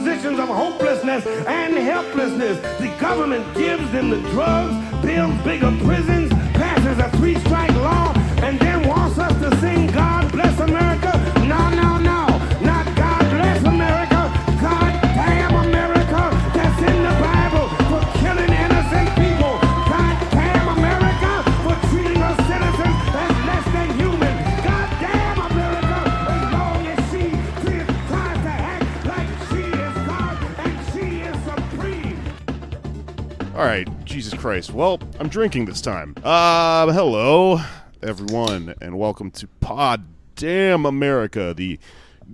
positions of hopelessness and helplessness. The government gives them the drugs, builds bigger prisons, passes a 3-strike law, and then wants us to sing God Bless America. No, no, no. Not God Bless America. God damn America. That's in the Bible for killing innocent people. God damn America for treating us citizens as less than human. God damn America as long as she tries to act like she is God and she is supreme. All right, Jesus Christ. Well, I'm drinking this time. Hello, everyone, and welcome to Pod Damn America, the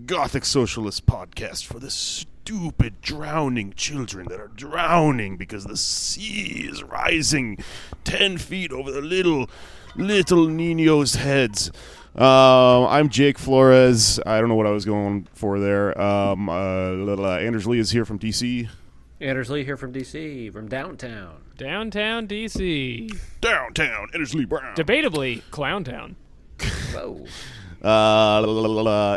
Gothic Socialist podcast for the stupid drowning children that are drowning because the sea is rising 10 feet over the little Niños' heads. I'm Jake Flores. I don't know what I was going for there. Anders Lee is here from DC. Anders Lee here from D.C., from downtown. Downtown D.C. Downtown, Anders Lee Brown. Debatably, Clowntown. Whoa.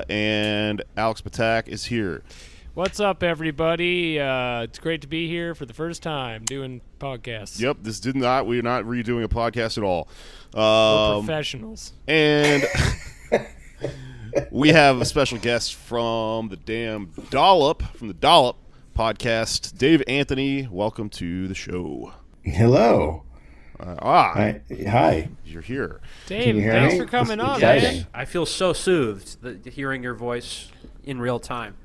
And Alex Patak is here. What's up, everybody? It's great to be here for the first time doing podcasts. Yep, we're not redoing a podcast at all. We're professionals. And we have a special guest from the damn Dollop, from the Dollop podcast. Dave Anthony, welcome to the show. Hello. Hi. You're here. Dave, hear thanks me? for coming It's on, exciting. man. I feel so soothed hearing your voice in real time.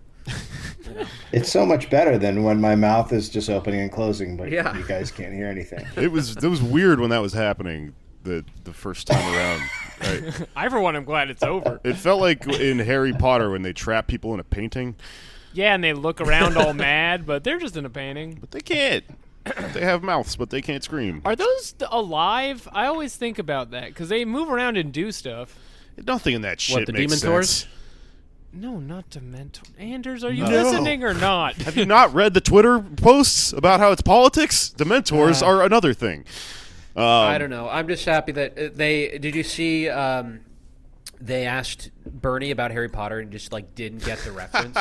It's so much better than when my mouth is just opening and closing, but Yeah. you guys can't hear anything. It was weird when that was happening the first time around. Right? I, for one, am glad it's over. It felt like in Harry Potter when they trap people in a painting, Yeah, and they look around all mad, but they're just in a painting. but they can't. They have mouths, but they can't scream. Are those alive? I always think about that, because they move around and do stuff. Nothing in that shit the makes Dementors? sense. No, not Dementor. Anders, are you No. listening or not? Have you not read the Twitter posts about how it's politics? Dementors are another thing. I don't know. I'm just happy that did you see they asked Bernie about Harry Potter and just didn't get the reference.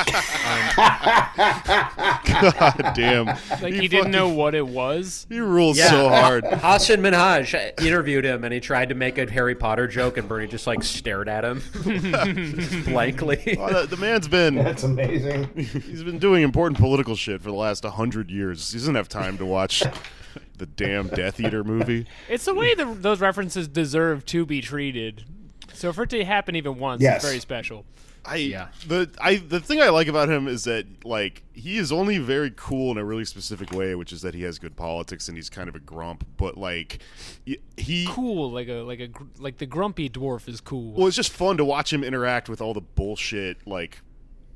God damn. Like he didn't know what it was? He rules so hard. Hassan Minhaj interviewed him and he tried to make a Harry Potter joke and Bernie just stared at him blankly. Well, the man's been That's amazing. he's been doing important political shit for the last 100 years. He doesn't have time to watch the damn Death Eater movie. It's the way those references deserve to be treated. So for it to happen even once, Yes. it's very special. The thing I like about him is that he is only very cool in a really specific way, which is that he has good politics and he's kind of a grump. But he Cool, like the grumpy dwarf is cool. well, it's just fun to watch him interact with all the bullshit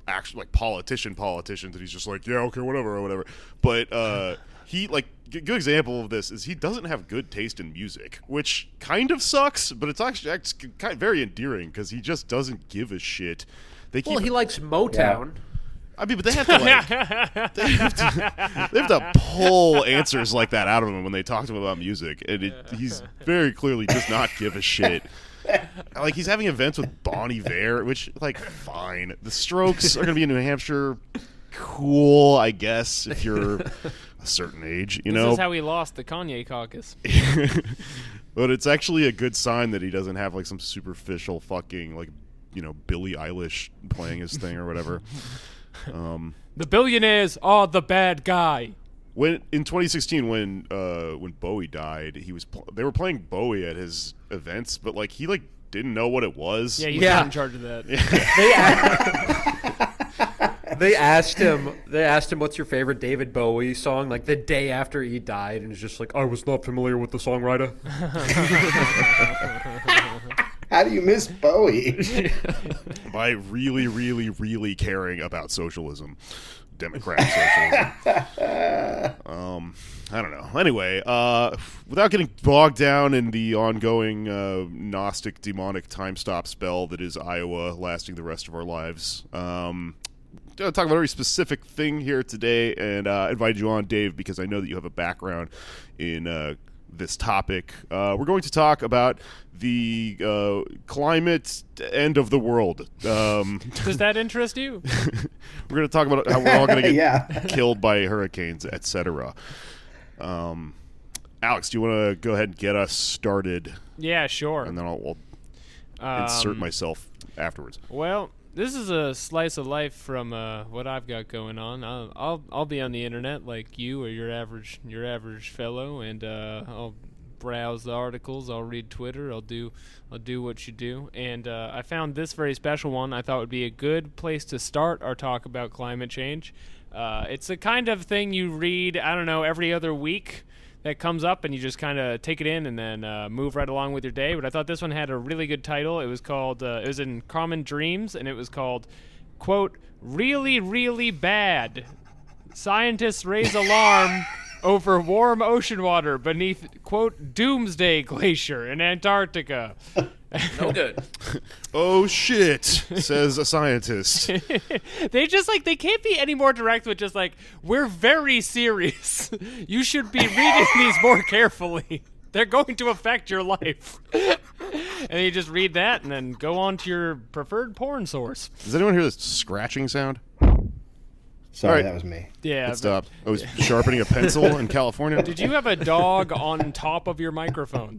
actual politicians, and he's just yeah, okay, whatever. But he good example of this is he doesn't have good taste in music, which kind of sucks, but it's actually kind of very endearing because he just doesn't give a shit. He likes Motown. I mean, but they have to they have to pull answers like that out of him when they talk to him about music, and he's very clearly does not give a shit. He's having events with Bon Iver, which fine. The Strokes are gonna be in New Hampshire. Cool, I guess, if you're a certain age, you know. This is how he lost the Kanye caucus. But it's actually a good sign that he doesn't have some superficial fucking Billie Eilish playing his thing or whatever. The billionaires are the bad guy. When in 2016, when Bowie died, they were playing Bowie at his events, but he didn't know what it was. Yeah, he's not in charge of that. They asked him, what's your favorite David Bowie song, the day after he died, and he's just I was not familiar with the songwriter. How do you miss Bowie? By really, really, really caring about socialism. Democratic socialism. I don't know. Anyway, without getting bogged down in the ongoing Gnostic demonic time stop spell that is Iowa lasting the rest of our lives, I'm going to talk about a very specific thing here today, and I invited you on, Dave, because I know that you have a background in this topic. We're going to talk about the climate end of the world. Does that interest you? We're going to talk about how we're all going to get Yeah. killed by hurricanes, etc. Alex, do you want to go ahead and get us started? Yeah, sure. And then I'll insert myself afterwards. Well, this is a slice of life from what I've got going on. I'll be on the internet like you or your average fellow, and I'll browse the articles. I'll read Twitter. I'll do what you do. And I found this very special one. I thought would be a good place to start our talk about climate change. It's the kind of thing you read, I don't know, every other week. That comes up and you just kind of take it in and then move right along with your day. But I thought this one had a really good title. It was called, it was in Common Dreams, and it was called, quote, "Really, really bad. Scientists raise alarm over warm ocean water beneath, quote, Doomsday Glacier in Antarctica." No good. Oh shit, says a scientist. They can't be any more direct with just like, "We're very serious. You should be reading these more carefully. They're going to affect your life." And you just read that and then go on to your preferred porn source. Does anyone hear this scratching sound? Sorry, All right. that was me. Yeah. It stopped. I was sharpening a pencil in California. Did you have a dog on top of your microphone?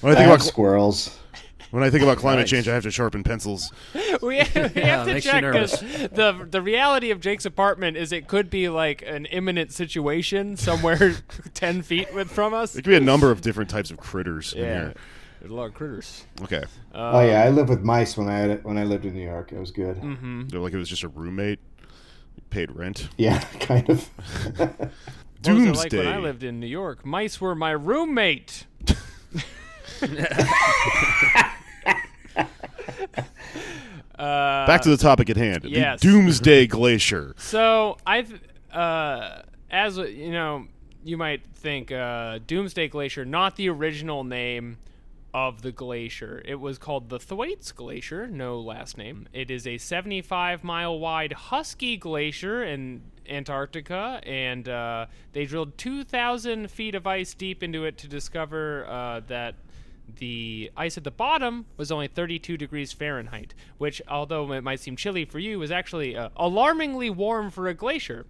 When I have squirrels. When I think about climate Nice. change, I have to sharpen pencils. We have to makes you check nervous. because the reality of Jake's apartment is it could be like an imminent situation somewhere 10 feet from us. There could be a number of different types of critters in Yeah, here. there's a lot of critters. Okay. Oh yeah, I lived with mice when I lived in New York. It was good. They're like it was just a roommate. You paid rent. Yeah, kind of. What was it like Doomsday. when I lived in New York? Mice were my roommate. Back to the topic at hand. yes. The Doomsday Glacier. So as you know, you might think Doomsday Glacier, not the original name of the glacier. It was called the Thwaites Glacier, no last name. It is a 75-mile wide husky glacier in Antarctica, and they drilled 2,000 feet of ice deep into it to discover that the ice at the bottom was only 32 degrees Fahrenheit, which, although it might seem chilly for you, is actually alarmingly warm for a glacier.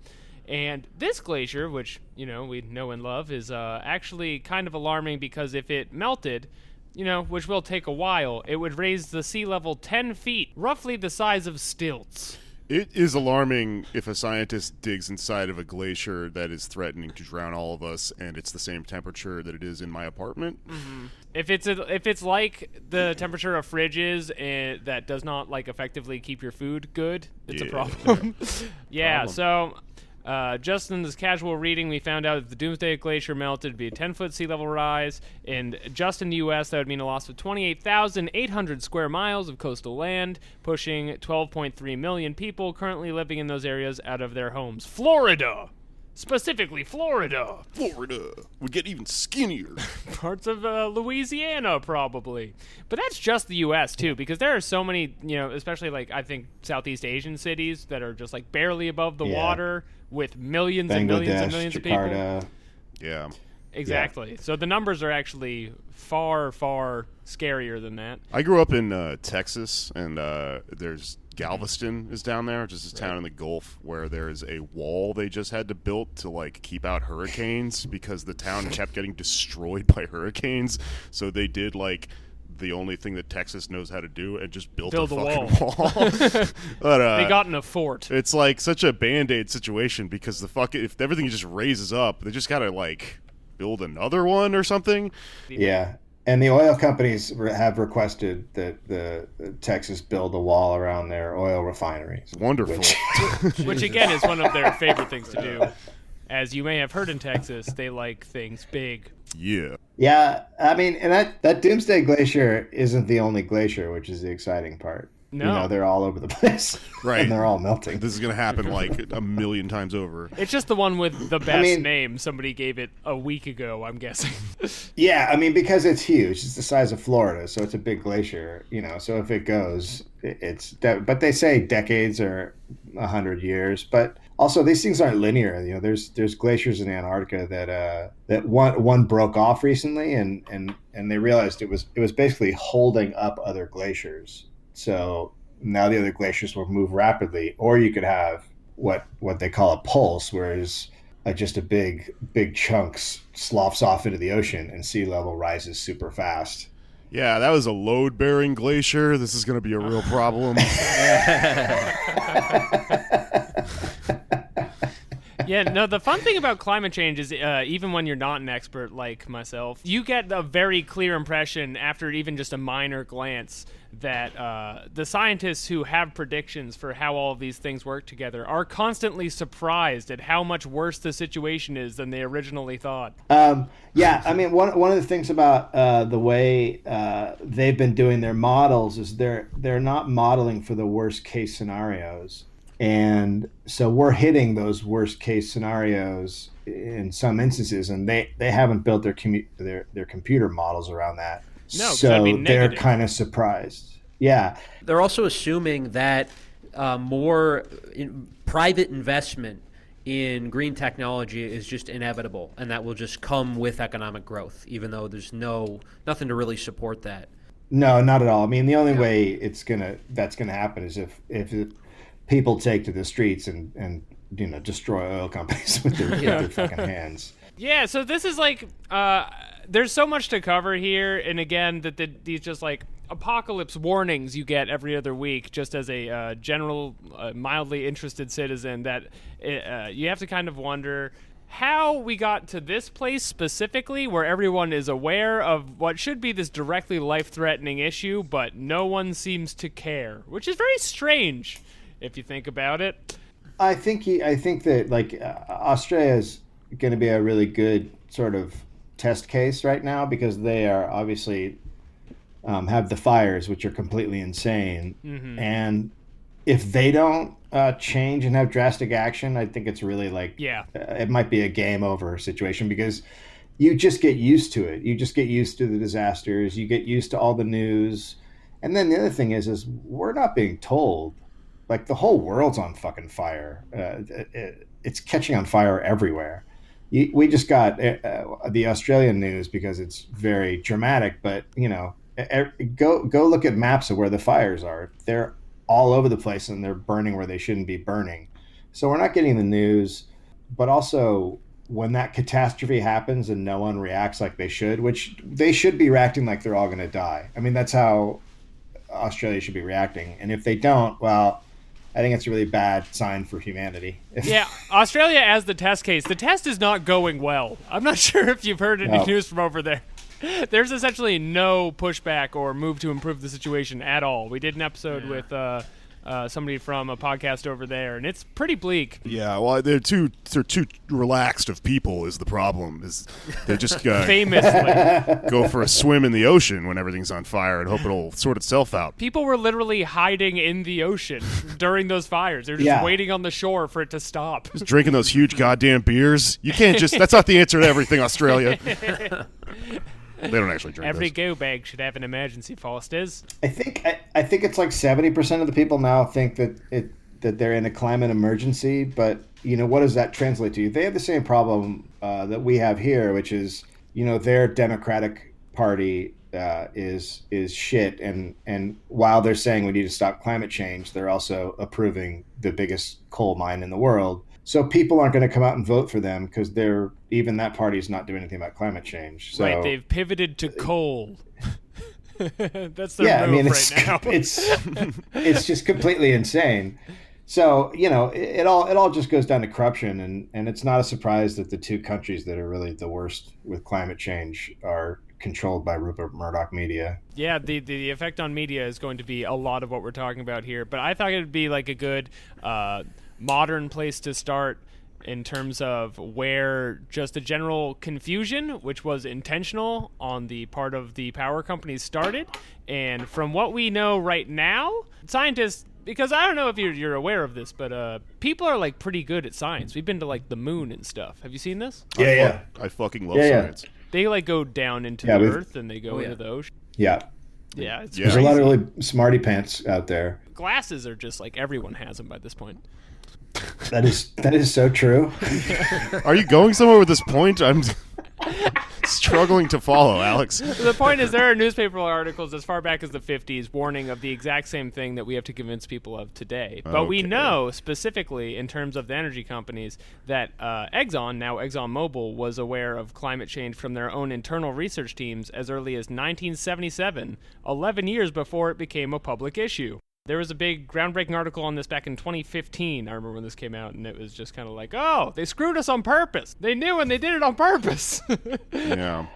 And this glacier, which, you know, we know and love, is actually kind of alarming because if it melted, you know, which will take a while, it would raise the sea level 10 feet, roughly the size of stilts. It is alarming if a scientist digs inside of a glacier that is threatening to drown all of us, and it's the same temperature that it is in my apartment. If it's like the temperature of fridges and that does not like effectively keep your food good, it's a Yeah. problem. Yeah, Problem. so just in this casual reading, we found out that the Doomsday Glacier melted would be a 10-foot sea level rise, and just in the U.S., that would mean a loss of 28,800 square miles of coastal land, pushing 12.3 million people currently living in those areas out of their homes. Florida! Specifically, Florida! Florida would get even skinnier. Parts of Louisiana, probably. But that's just the U.S., too, because there are so many, you know, especially, like, I think Southeast Asian cities that are just, like, barely above the Yeah. water with millions and millions and Bangladesh, millions of people. Jakarta. Yeah. Exactly. So the numbers are actually far, far scarier than that. I grew up in Texas, and there's Galveston is down there, just a town in the Gulf where there's a wall they just had to build to like keep out hurricanes because the town kept getting destroyed by hurricanes. So they did like the only thing that Texas knows how to do and just built Build a a fucking wall. But They got in a fort. it's like such a band-aid situation because if everything just raises up, they just gotta like build another one or something. Yeah. And the oil companies have requested that the Texas build a wall around their oil refineries. Wonderful. Which, again, is one of their favorite things to do. As you may have heard in Texas, they like things big. Yeah. Yeah, I mean, and that Doomsday Glacier isn't the only glacier, which is the exciting part. No. You know, they're all over the place. Right. And they're all melting. This is gonna happen like a million times over. It's just the one with the best mean- name. Somebody gave it a week ago, I'm guessing. Yeah, I mean, because it's huge. It's the size of Florida, so it's a big glacier, you know. So if it goes, but they say decades are 100 years. But also, these things aren't linear. You know, there's glaciers in Antarctica that one broke off recently, and they realized it was basically holding up other glaciers. So now the other glaciers will move rapidly, or you could have what they call a pulse, whereas just a big chunk sloughs off into the ocean and sea level rises super fast. Yeah, that was a load-bearing glacier. This is going to be a real problem. Yeah, no, the fun thing about climate change is even when you're not an expert like myself, you get a very clear impression after even just a minor glance that the scientists who have predictions for how all of these things work together are constantly surprised at how much worse the situation is than they originally thought. Yeah, I mean, one of the things about the way they've been doing their models is they're not modeling for the worst case scenarios. And so we're hitting those worst case scenarios in some instances, and they haven't built their computer models around that. No, so they're kind of surprised. Yeah. They're also assuming that more private investment in green technology is just inevitable, and that will just come with economic growth, even though there's nothing to really support that. No, not at all. I mean, the only way that's gonna happen is if people take to the streets and destroy oil companies with their fucking hands. Yeah, so this is like there's so much to cover here, and again, these just like apocalypse warnings you get every other week, just as a general, mildly interested citizen, that you have to kind of wonder how we got to this place specifically, where everyone is aware of what should be this directly life-threatening issue, but no one seems to care, which is very strange if you think about it. I think that like Australia is going to be a really good sort of test case right now, because they are obviously have the fires, which are completely insane. Mm-hmm. And if they don't change and have drastic action, I think it's really like, it might be a game over situation, because you just get used to it. You just get used to the disasters. You get used to all the news. And then the other thing is we're not being told. Like, the whole world's on fucking fire. It's catching on fire everywhere. We just got the Australian news because it's very dramatic, but go look at maps of where the fires are. They're all over the place, and they're burning where they shouldn't be burning. So we're not getting the news, but also when that catastrophe happens and no one reacts like they should, which they should be reacting like they're all going to die. I mean, that's how Australia should be reacting. And if they don't, well, I think it's a really bad sign for humanity. Yeah, Australia as the test case. The test is not going well. I'm not sure if you've heard any news from over there. There's essentially no pushback or move to improve the situation at all. We did an episode with somebody from a podcast over there, and it's pretty bleak. Yeah, well, they're too relaxed of people is the problem. Is they just famously go for a swim in the ocean when everything's on fire and hope it'll sort itself out. People were literally hiding in the ocean during those fires. They're just waiting on the shore for it to stop. Just drinking those huge goddamn beers. You can't just. That's not the answer to everything, Australia. They don't actually drink Every those. go bag should have an emergency, Fosters. I think it's like 70% of the people now think that they're in a climate emergency, but what does that translate to? They have the same problem that we have here, which is their Democratic Party is shit, and while they're saying we need to stop climate change, they're also approving the biggest coal mine in the world. So people aren't going to come out and vote for them because even that party is not doing anything about climate change. So, right, they've pivoted to coal. That's their move right now. It's just completely insane. So it all just goes down to corruption, and it's not a surprise that the two countries that are really the worst with climate change are controlled by Rupert Murdoch media. Yeah, the effect on media is going to be a lot of what we're talking about here. But I thought it would be like a good modern place to start in terms of where just a general confusion, which was intentional on the part of the power companies, started. And from what we know right now, scientists, because I don't know if you're aware of this, but people are like pretty good at science. We've been to like the moon and stuff. Have you seen this? Yeah. I fucking love science. They like go down into the earth and they go into the ocean. Yeah. Yeah, it's There's a lot of really smarty pants out there. glasses are just like everyone has them by this point. That is so true. Are you going somewhere with this point? I'm struggling to follow, Alex. The point is, there are newspaper articles as far back as the 50s warning of the exact same thing that we have to convince people of today. But we know specifically, in terms of the energy companies, that Exxon, now ExxonMobil, was aware of climate change from their own internal research teams as early as 1977, 11 years before it became a public issue. There was a big groundbreaking article on this back in 2015. I remember when this came out, and it was just kind of like, oh, they screwed us on purpose. They knew and they did it on purpose. Yeah.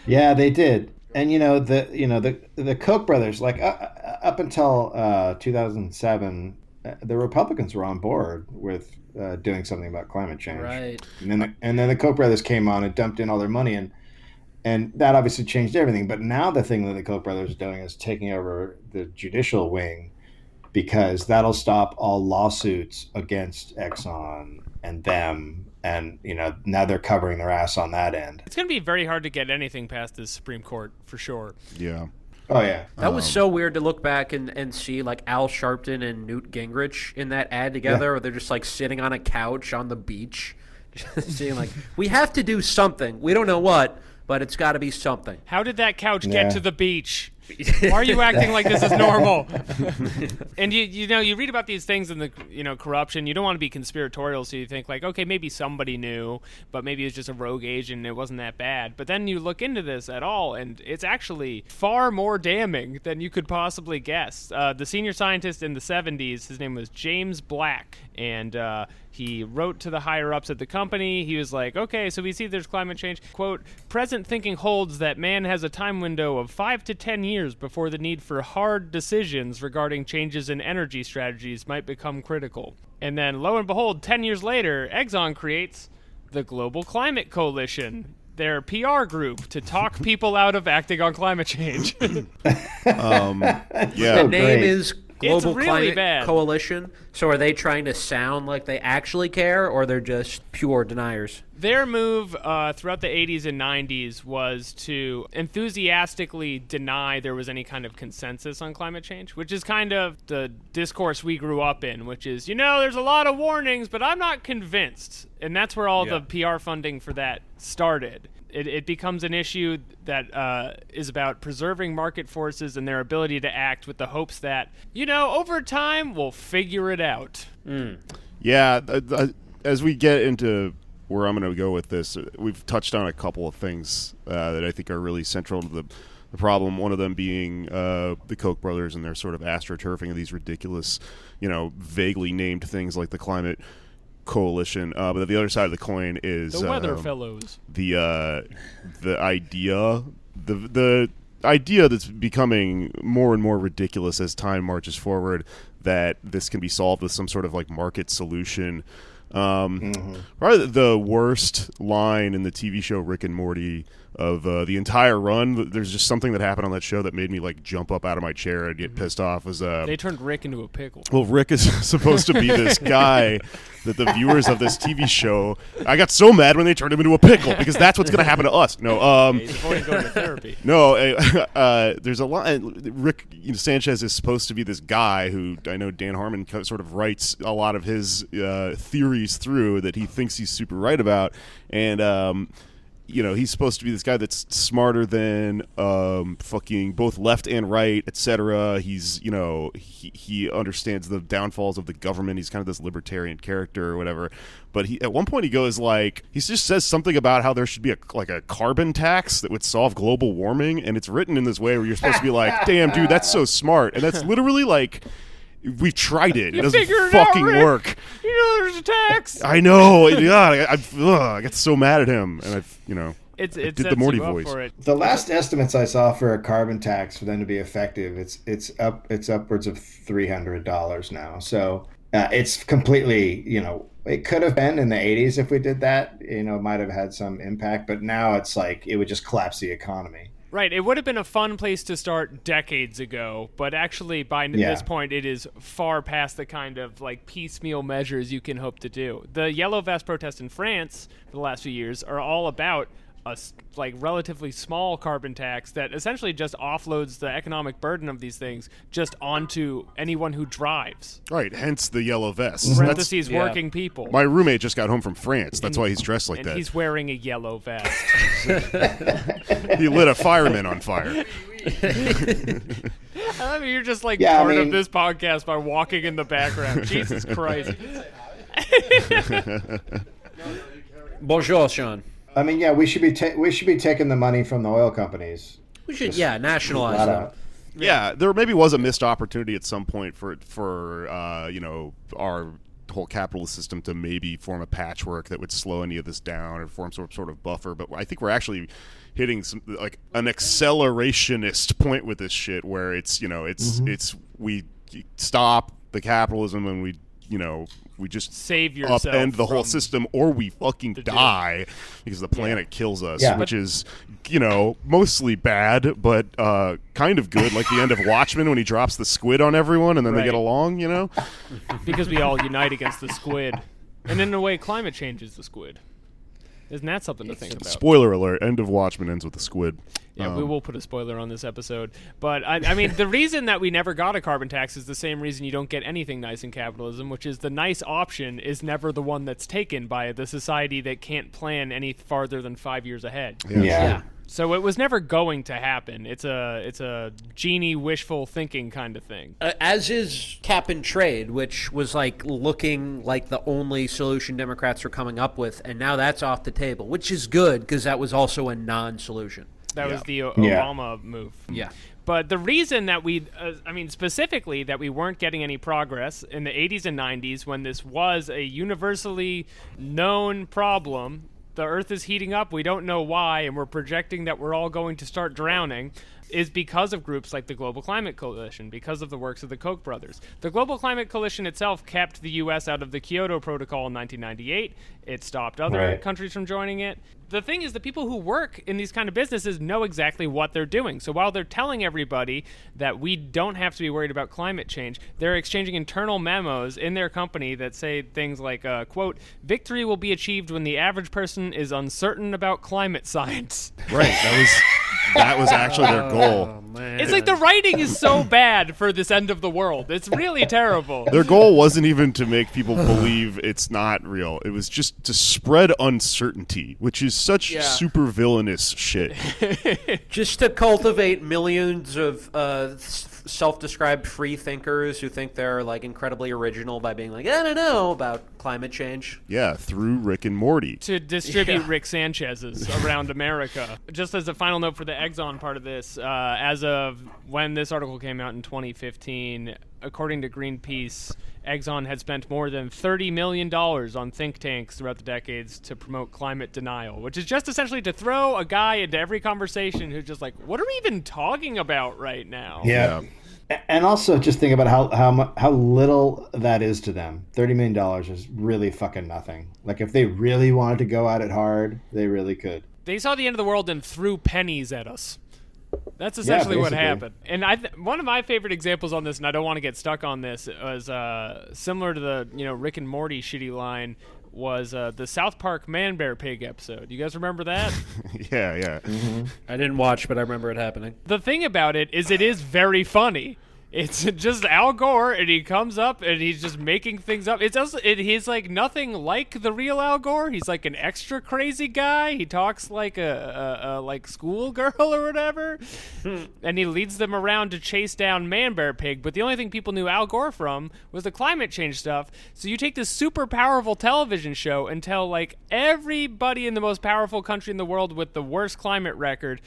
Yeah, they did. And the Koch brothers, like up until 2007, the Republicans were on board with doing something about climate change. Right. And then the Koch brothers came on and dumped in all their money, and that obviously changed everything. But now the thing that the Koch brothers are doing is taking over the judicial wing, because that'll stop all lawsuits against Exxon and them. And, now they're covering their ass on that end. It's going to be very hard to get anything past the Supreme Court, for sure. Yeah. Oh, yeah. That was so weird to look back and see like Al Sharpton and Newt Gingrich in that ad together, where they're just like sitting on a couch on the beach, just saying like, we have to do something. We don't know what, but it's got to be something. How did that couch get to the beach? Why are you acting like this is normal? And you read about these things in the corruption. You don't want to be conspiratorial, so you think like, okay, maybe somebody knew, but maybe it was just a rogue agent and it wasn't that bad. But then you look into this at all, and it's actually far more damning than you could possibly guess. The senior scientist in the 70s, his name was James Black, and he wrote to the higher-ups at the company. He was like, okay, so we see there's climate change. Quote, present thinking holds that man has a time window of 5 to 10 years before the need for hard decisions regarding changes in energy strategies might become critical. And then, lo and behold, 10 years later, Exxon creates the Global Climate Coalition, their PR group to talk people out of acting on climate change. Yeah. The name is Global It's really Climate bad. Coalition. So are they trying to sound like they actually care, or they're just pure deniers? Their move throughout the 80s and 90s was to enthusiastically deny there was any kind of consensus on climate change, which is kind of the discourse we grew up in, which is, there's a lot of warnings, but I'm not convinced. And that's where all the PR funding for that started. It becomes an issue that is about preserving market forces and their ability to act with the hopes that, over time, we'll figure it out. Yeah. As we get into where I'm going to go with this, we've touched on a couple of things that I think are really central to the problem. One of them being the Koch brothers and their sort of astroturfing of these ridiculous, vaguely named things like the Climate Coalition. But the other side of the coin is The Weather Fellows. The idea that's becoming more and more ridiculous as time marches forward, that this can be solved with some sort of like market solution. Probably the worst line in the TV show Rick and Morty of the entire run. There's just something that happened on that show that made me like jump up out of my chair and get pissed off. Was They turned Rick into a pickle. well, Rick is supposed to be this guy that the viewers of this TV show. I got so mad when they turned him into a pickle, because that's what's going to happen to us. No, He's avoiding going to therapy. no. There's a lot. Rick Sanchez is supposed to be this guy who I know Dan Harmon sort of writes a lot of his theories through that he thinks he's super right about, and he's supposed to be this guy that's smarter than fucking both left and right, etc. He's, he understands the downfalls of the government. He's kind of this libertarian character or whatever. But at one point he goes like, he just says something about how there should be a carbon tax that would solve global warming. And it's written in this way where you're supposed to be like, damn, dude, that's so smart. And that's literally like, we've tried it. It doesn't fucking work. There's a tax. I know. Yeah, I get so mad at him, and It did sets the Morty you up voice. for it. The last estimates I saw for a carbon tax for them to be effective, it's upwards of $300 now. So it's completely, it could have been in the 80s if we did that. It might have had some impact, but now it's like it would just collapse the economy. Right, it would have been a fun place to start decades ago, but actually by this point it is far past the kind of like piecemeal measures you can hope to do. The Yellow Vest protests in France for the last few years are all about like relatively small carbon tax that essentially just offloads the economic burden of these things just onto anyone who drives. Right, hence the yellow vest. Parentheses, working people. My roommate just got home from France. That's why he's dressed like and that. he's wearing a yellow vest. He lit a fireman on fire. I mean, you're just like part of this podcast by walking in the background. Jesus Christ. Bonjour, Sean. I mean, yeah, we should be taking the money from the oil companies. We should, nationalize them. Yeah, there maybe was a missed opportunity at some point for our whole capitalist system to maybe form a patchwork that would slow any of this down or form some sort of buffer. But I think we're actually hitting some like an accelerationist point with this shit, where it's we stop the capitalism and we just save yourself, upend the whole system, or we fucking die because the planet kills us, which is, mostly bad, but kind of good, like the end of Watchmen when he drops the squid on everyone and then they get along, Because we all unite against the squid. And in a way, climate change is the squid. Isn't that something to think about? Spoiler alert, end of Watchmen ends with the squid. Yeah, we will put a spoiler on this episode. But, I mean, the reason that we never got a carbon tax is the same reason you don't get anything nice in capitalism, which is the nice option is never the one that's taken by the society that can't plan any farther than 5 years ahead. Yeah. So it was never going to happen. It's a genie wishful thinking kind of thing. As is cap and trade, which was like looking like the only solution Democrats were coming up with, and now that's off the table, which is good because that was also a non-solution. That was the Obama move. Yeah. But the reason that specifically that we weren't getting any progress in the 80s and 90s when this was a universally known problem, the Earth is heating up, we don't know why, and we're projecting that we're all going to start drowning, is because of groups like the Global Climate Coalition, because of the works of the Koch brothers. The Global Climate Coalition itself kept the U.S. out of the Kyoto Protocol in 1998. It stopped other countries from joining it. The thing is, the people who work in these kind of businesses know exactly what they're doing. So while they're telling everybody that we don't have to be worried about climate change, they're exchanging internal memos in their company that say things like, quote, victory will be achieved when the average person is uncertain about climate science. Right. That was actually their goal. It's like the writing is so bad for this end of the world. It's really terrible. Their goal wasn't even to make people believe it's not real. It was just to spread uncertainty, which is such super villainous shit. Just to cultivate millions of self-described free thinkers who think they're like incredibly original by being like, I don't know about climate change. Yeah, through Rick and Morty. To distribute Rick Sanchez's around America. Just as a final note for the Exxon part of this, as of when this article came out in 2015, according to Greenpeace, Exxon had spent more than $30 million on think tanks throughout the decades to promote climate denial, which is just essentially to throw a guy into every conversation who's just like, what are we even talking about right now? Yeah. And also just think about how little that is to them. $30 million is really fucking nothing. Like if they really wanted to go at it hard, they really could. They saw the end of the world and threw pennies at us. That's essentially what happened. And one of my favorite examples on this, and I don't want to get stuck on this, was similar to the Rick and Morty shitty line, was the South Park Man Bear Pig episode. You guys remember that? Yeah. Mm-hmm. I didn't watch, but I remember it happening. The thing about it is very funny. It's just Al Gore, and he comes up, and he's just making things up. He's like nothing like the real Al Gore. He's like an extra crazy guy. He talks like a like schoolgirl or whatever, and he leads them around to chase down Man Bear Pig. But the only thing people knew Al Gore from was the climate change stuff. So you take this super powerful television show and tell like everybody in the most powerful country in the world with the worst climate record,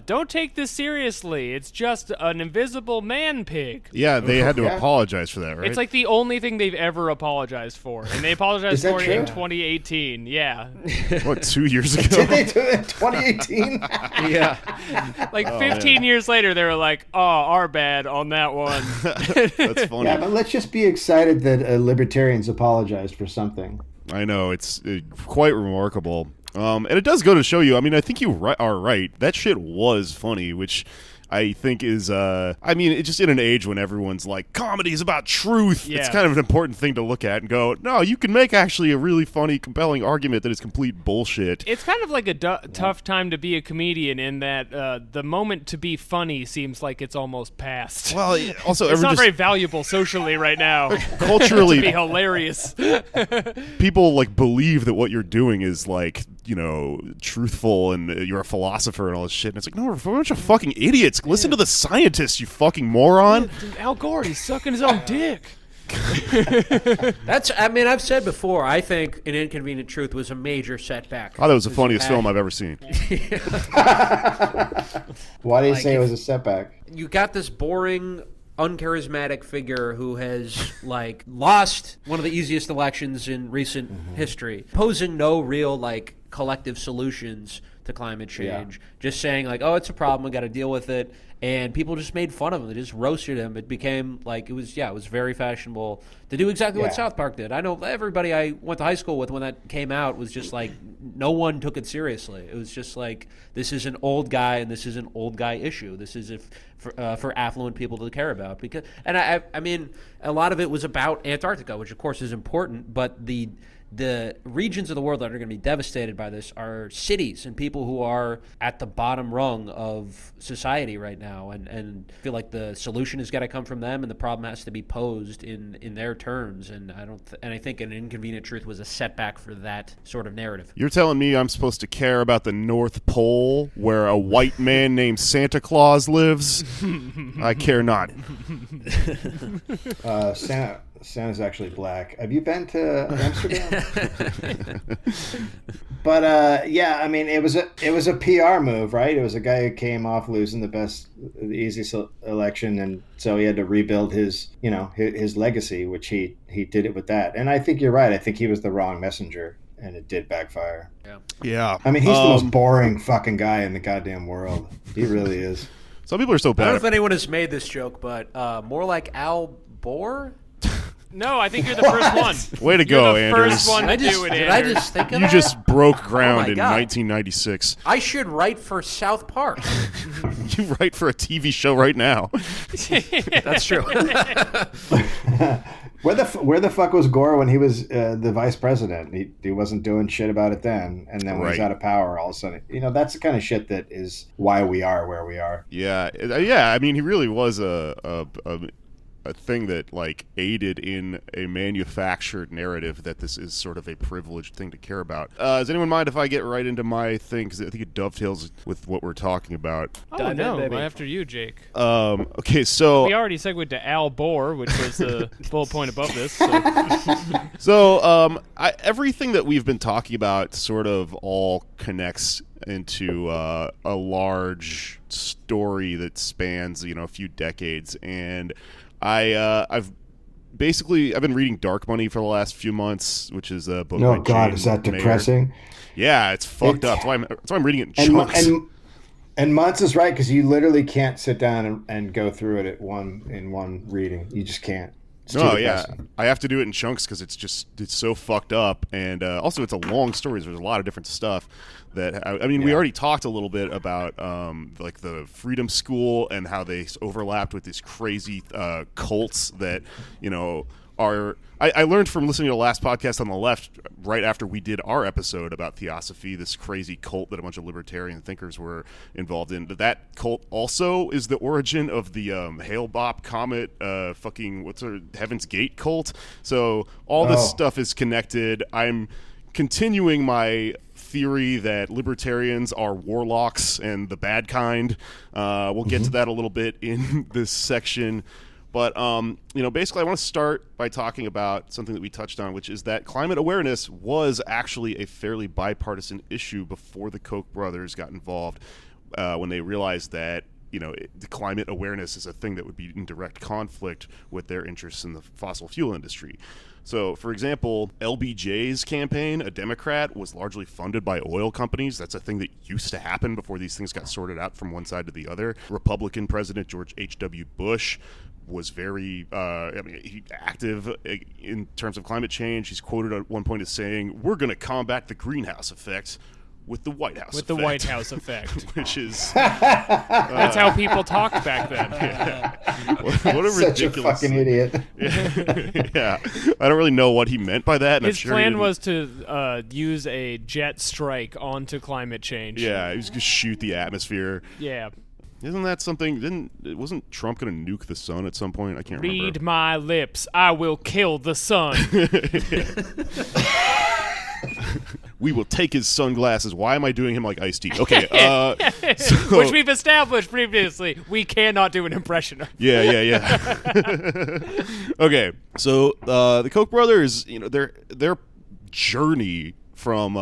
don't take this seriously. It's just an invisible man pig. Yeah, they had to apologize for that, right? It's like the only thing they've ever apologized for, and they apologized for it in 2018. Yeah. What, 2 years ago? Did they do it in 2018? Yeah. Like 15 years later, they were like, "Oh, our bad on that one." That's funny. Yeah, but let's just be excited that libertarians apologized for something. I know, it's quite remarkable. And it does go to show you, I mean, I think you are right. That shit was funny, which I think is, it's just in an age when everyone's like, comedy is about truth. Yeah. It's kind of an important thing to look at and go, no, you can make actually a really funny, compelling argument that is complete bullshit. It's kind of like a tough time to be a comedian in that the moment to be funny seems like it's almost past. Well, also, it's not very valuable socially right now. Culturally, to be hilarious. People like believe that what you're doing is like, truthful and you're a philosopher and all this shit. And it's like, no, we're a bunch of fucking idiots. Listen to the scientists, you fucking moron. Al Gore, he's sucking his own dick. I've said before, I think An Inconvenient Truth was a major setback. I thought it was the funniest film I've ever seen. Why do you say it was a setback? You got this boring, uncharismatic figure who has lost one of the easiest elections in recent history, posing no real collective solutions to climate change, just saying it's a problem, we got to deal with it, and people just made fun of him. They just roasted him. It became it was very fashionable to do exactly what South Park did. I know everybody I went to high school with when that came out was just no one took it seriously. It was just this is an old guy and this is an old guy issue. This is for affluent people to care about, and a lot of it was about Antarctica, which of course is important, but the regions of the world that are going to be devastated by this are cities and people who are at the bottom rung of society right now, and feel like the solution has got to come from them, and the problem has to be posed in their terms. And I think An Inconvenient Truth was a setback for that sort of narrative. You're telling me I'm supposed to care about the North Pole, where a white man named Santa Claus lives? I care not. Santa's actually black. Have you been to Amsterdam? But it was a PR move, right? It was a guy who came off losing the easiest election, and so he had to rebuild his legacy, which he did it with that. And I think you're right. I think he was the wrong messenger, and it did backfire. Yeah. I mean, he's the most boring fucking guy in the goddamn world. He really is. Some people are so bad. I don't know if anyone has made this joke, but more like Al Gore. No, I think you're the first one. Way to go, Anders. First one to do it, Did I Anders. just think of You that? just broke ground in God. 1996. I should write for South Park. You write for a TV show right now. That's true. Where the fuck was Gore when he was the vice president? He wasn't doing shit about it then, and then when he's out of power, all of a sudden, that's the kind of shit that is why we are where we are. Yeah. I mean, he really was a thing that aided in a manufactured narrative that this is sort of a privileged thing to care about. Does anyone mind if I get right into my thing? Because I think it dovetails with what we're talking about. Oh, no. After you, Jake. Okay, so... We already segued to Al Gore, which was the bullet point above this. So, everything that we've been talking about sort of all connects into a large story that spans, a few decades, and I've been reading Dark Money for the last few months, which is a book. Oh by God, Jane is that Mayer. depressing? Yeah, it's fucked up. That's why I'm reading it in chunks. And Muntz is right, because you literally can't sit down and go through it in one reading. You just can't. It's too depressing. I have to do it in chunks because it's so fucked up, and also it's a long story. So there's a lot of different stuff that we already talked a little bit about the Freedom School and how they overlapped with these crazy cults that are. I learned from listening to the last podcast on the left right after we did our episode about theosophy, this crazy cult that a bunch of libertarian thinkers were involved in. That cult also is the origin of the Hale-Bopp comet, Heaven's Gate cult. So all this stuff is connected. I'm continuing my theory that libertarians are warlocks and the bad kind. We'll get to that a little bit in this section. But, basically I want to start by talking about something that we touched on, which is that climate awareness was actually a fairly bipartisan issue before the Koch brothers got involved, when they realized that, the climate awareness is a thing that would be in direct conflict with their interests in the fossil fuel industry. So, for example, LBJ's campaign, a Democrat, was largely funded by oil companies. That's a thing that used to happen before these things got sorted out from one side to the other. Republican President George H.W. Bush was very active in terms of climate change. He's quoted at one point as saying, "We're going to combat the greenhouse effect with the White House With effect. the White House effect. Which is... That's how people talked back then. what a Such a ridiculous... fucking idiot. Yeah. I don't really know what he meant by that. And I'm His sure he plan didn't- was to use a jet strike onto climate change. Yeah, he was going to shoot the atmosphere. Yeah. Isn't that something... Wasn't Trump going to nuke the sun at some point? I can't remember. Read my lips. I will kill the sun. We will take his sunglasses. Why am I doing him like Ice-T? Okay, so- Which we've established previously. We cannot do an impression of. Yeah. Okay, so the Koch brothers, their journey from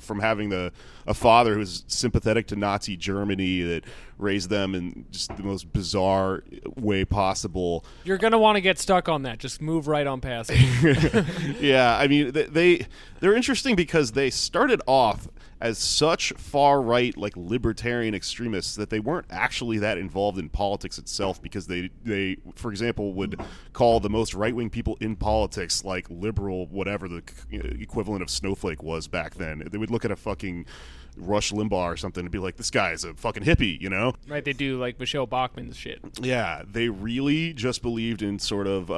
from having a father who's sympathetic to Nazi Germany that raised them in just the most bizarre way possible. You're going to want to get stuck on that. Just move right on past it. Yeah, I mean they're interesting because they started off as such far-right, like libertarian extremists that they weren't actually that involved in politics itself, because they for example, would call the most right-wing people in politics like liberal, whatever the equivalent of snowflake was back then. They would look at a fucking Rush Limbaugh or something and be like, this guy's a fucking hippie, Right, they do like Michelle Bachmann's shit. Yeah, they really just believed in sort of,